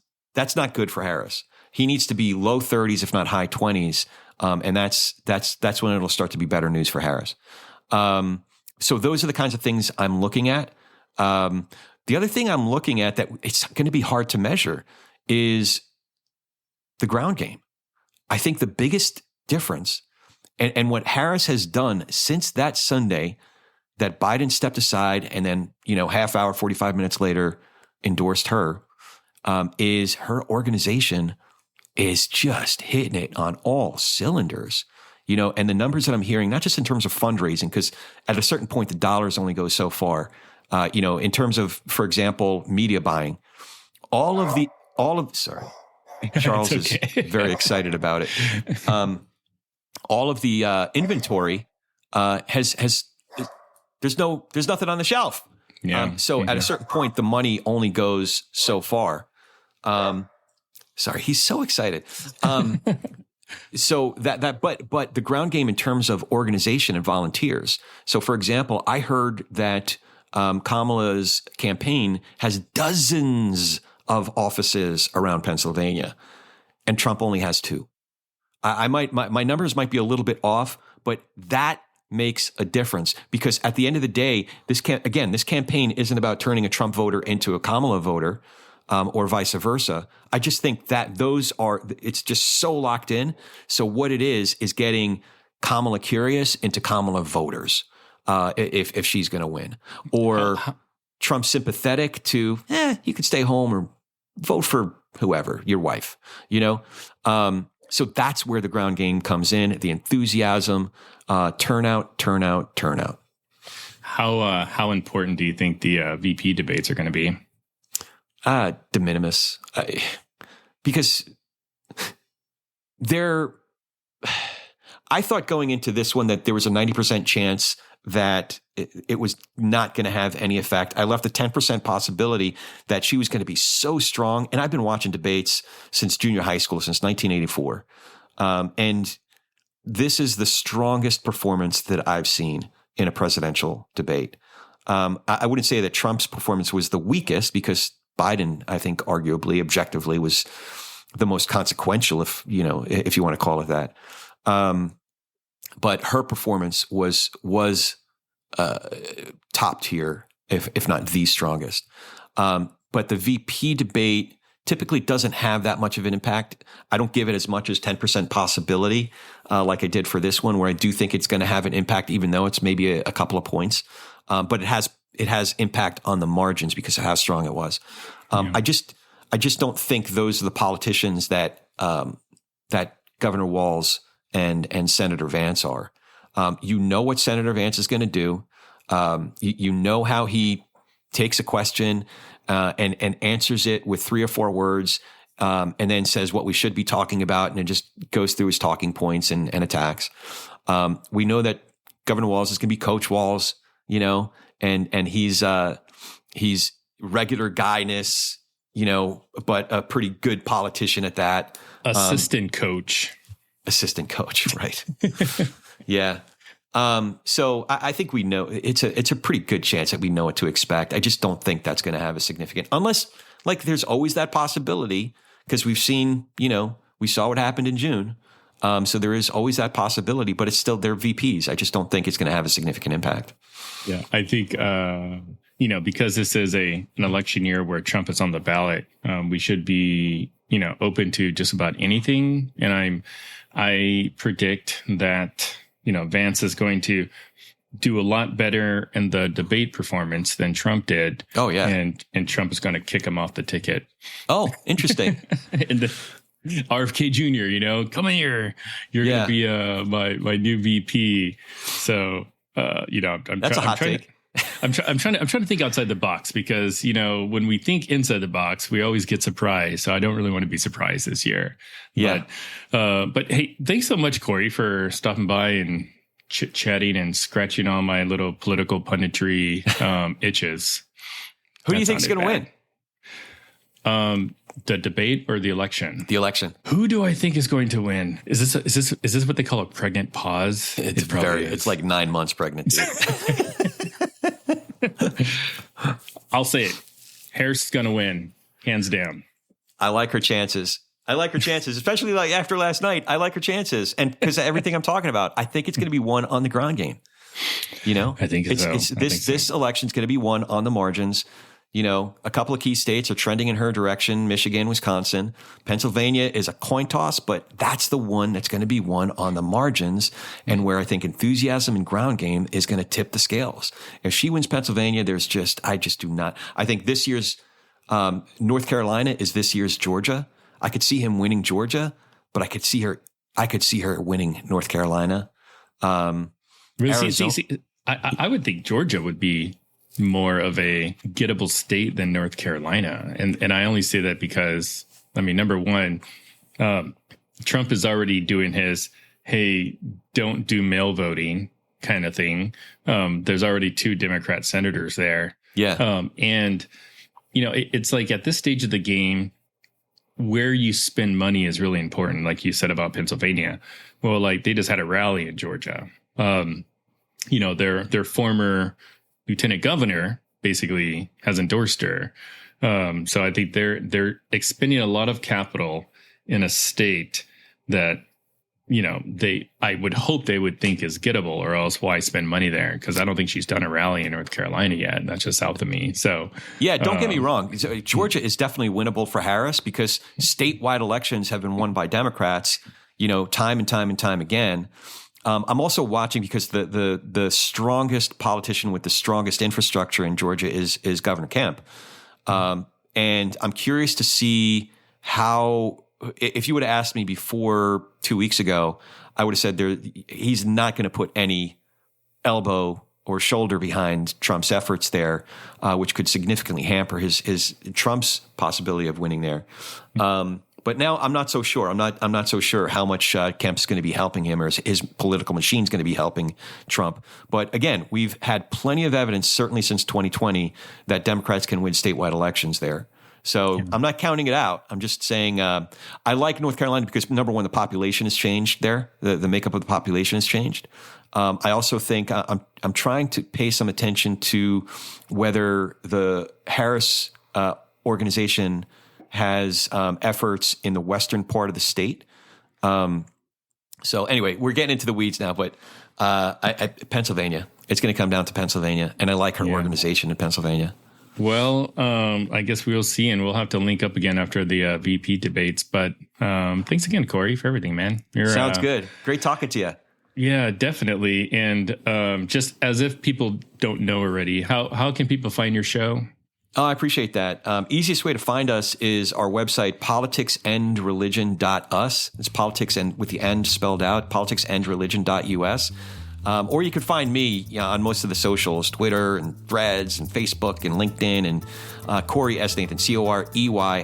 not good for Harris. He needs to be low 30s, if not high 20s, and that's when it'll start to be better news for Harris. So those are the kinds of things I'm looking at. The other thing I'm looking at that it's going to be hard to measure is the ground game. I think the biggest difference, and what Harris has done since that Sunday that Biden stepped aside and then, half hour, 45 minutes later endorsed her, is her organization is just hitting it on all cylinders. And the numbers that I'm hearing, not just in terms of fundraising, because at a certain point, the dollars only go so far, in terms of, for example, media buying, sorry, Charles is very excited about it. All of the inventory there's nothing on the shelf. Yeah. At a certain point, the money only goes so far. Sorry, he's so excited. But the ground game in terms of organization and volunteers. So, for example, I heard that Kamala's campaign has dozens of offices around Pennsylvania, and Trump only has 2. My numbers might be a little bit off, but that makes a difference, because at the end of the day, this campaign isn't about turning a Trump voter into a Kamala voter, or vice versa. I just think that it's just so locked in. So what it is getting Kamala curious into Kamala voters, if she's going to win, or Trump sympathetic to, you could stay home or vote for whoever, your wife, So that's where the ground game comes in, the enthusiasm, turnout. How important do you think the VP debates are going to be? De minimis. Because I thought going into this one that there was a 90% chance that it was not going to have any effect. I left a 10% possibility that she was going to be so strong. And I've been watching debates since junior high school, since 1984. And this is the strongest performance that I've seen in a presidential debate. I wouldn't say that Trump's performance was the weakest, because Biden, I think, arguably, objectively, was the most consequential, if you want to call it that. But her performance was top tier, if not the strongest. But the VP debate typically doesn't have that much of an impact. I don't give it as much as 10% possibility, like I did for this one, where I do think it's going to have an impact, even though it's maybe a couple of points. But it has impact on the margins because of how strong it was. I just don't think those are the politicians that Governor Walz and Senator Vance are. What Senator Vance is going to do. You know how he takes a question and answers it with 3 or 4 words, and then says what we should be talking about, and it just goes through his talking points and attacks. We know that Governor Walz is going to be Coach Walz, and he's regular guyness, but a pretty good politician at that. Assistant coach, right? Yeah. So I think we know it's a pretty good chance that we know what to expect. I just don't think that's going to have a significant, unless there's always that possibility, because we've seen, we saw what happened in June. So there is always that possibility, but it's still their VPs. I just don't think it's going to have a significant impact. Yeah, I think, because this is an election year where Trump is on the ballot, we should be, open to just about anything. And I predict that, Vance is going to do a lot better in the debate performance than Trump did. Oh, yeah. And Trump is going to kick him off the ticket. Oh, interesting. And RFK Jr., come here. You're going to be my new VP. So, that's a hot take. I'm trying to think outside the box, because, when we think inside the box, we always get surprised. So I don't really want to be surprised this year. Yeah. But hey, thanks so much, Corey, for stopping by and chit-chatting and scratching all my little political punditry itches. Who do you think is going to win? The debate or the election? The election. Who do I think is going to win? Is this what they call a pregnant pause? It's like 9 months pregnant, dude. I'll say it. Harris is going to win, hands down. I like her chances, especially after last night. I like her chances, and because everything I'm talking about, I think it's going to be won on the ground game. I think this election's going to be won on the margins. A couple of key states are trending in her direction: Michigan, Wisconsin. Pennsylvania is a coin toss, but that's the one that's going to be won on the margins, and where I think enthusiasm and ground game is going to tip the scales. If she wins Pennsylvania, I just do not. I think this year's North Carolina is this year's Georgia. I could see him winning Georgia, but I could see her winning North Carolina. Really? I would think Georgia would be more of a gettable state than North Carolina. And I only say that because, number one, Trump is already doing his, hey, don't do mail voting kind of thing. There's already 2 Democrat senators there. Yeah. And, it's like at this stage of the game, where you spend money is really important. Like you said about Pennsylvania. Well, they just had a rally in Georgia. Their former lieutenant governor basically has endorsed her. So I think they're expending a lot of capital in a state that, I would hope they would think is gettable, or else why spend money there? Because I don't think she's done a rally in North Carolina yet. That's just south of me. So yeah, don't get me wrong. Georgia is definitely winnable for Harris, because statewide elections have been won by Democrats, time and time and time again. I'm also watching because the strongest politician with the strongest infrastructure in Georgia is Governor Kemp. And I'm curious to see how, if you would have asked me before 2 weeks ago, I would have said he's not going to put any elbow or shoulder behind Trump's efforts there, which could significantly hamper his Trump's possibility of winning there. But now I'm not so sure. I'm not so sure how much Kemp's going to be helping him, or his political machine's going to be helping Trump. But again, we've had plenty of evidence, certainly since 2020, that Democrats can win statewide elections there. So I'm not counting it out. I'm just saying I like North Carolina because, number one, the population has changed there. The makeup of the population has changed. I also think I'm trying to pay some attention to whether the Harris organization has efforts in the western part of the state. So anyway, we're getting into the weeds now, but Pennsylvania, it's going to come down to Pennsylvania, and I like her organization in Pennsylvania. Well, I guess we'll see, and we'll have to link up again after the VP debates. But thanks again, Corey, for everything, man. Sounds good. Great talking to you. Yeah, definitely. And just as if people don't know already, how can people find your show? Oh, I appreciate that. Easiest way to find us is our website, politicsandreligion.us. It's politics and with the end spelled out, politicsandreligion.us. Or you can find me on most of the socials, Twitter and Threads and Facebook and LinkedIn, and Corey S. Nathan, Corey,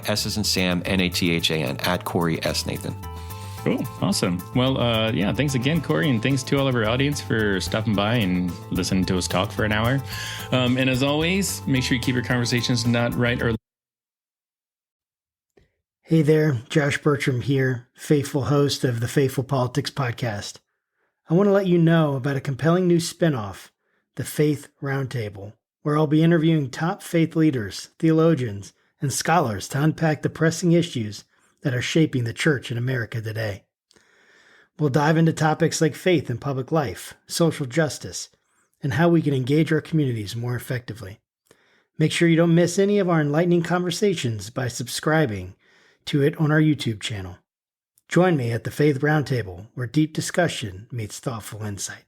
S as in Sam, Nathan, @Corey S. Nathan. Cool. Awesome. Well, yeah, thanks again, Corey, and thanks to all of our audience for stopping by and listening to us talk for an hour. And as always, make sure you keep your conversations not right or... Hey there, Josh Bertram here, faithful host of the Faithful Politics Podcast. I want to let you know about a compelling new spinoff, the Faith Roundtable, where I'll be interviewing top faith leaders, theologians, and scholars to unpack the pressing issues that are shaping the church in America today. We'll dive into topics like faith in public life, social justice, and how we can engage our communities more effectively. Make sure you don't miss any of our enlightening conversations by subscribing to it on our YouTube channel. Join me at the Faith Roundtable, where deep discussion meets thoughtful insight.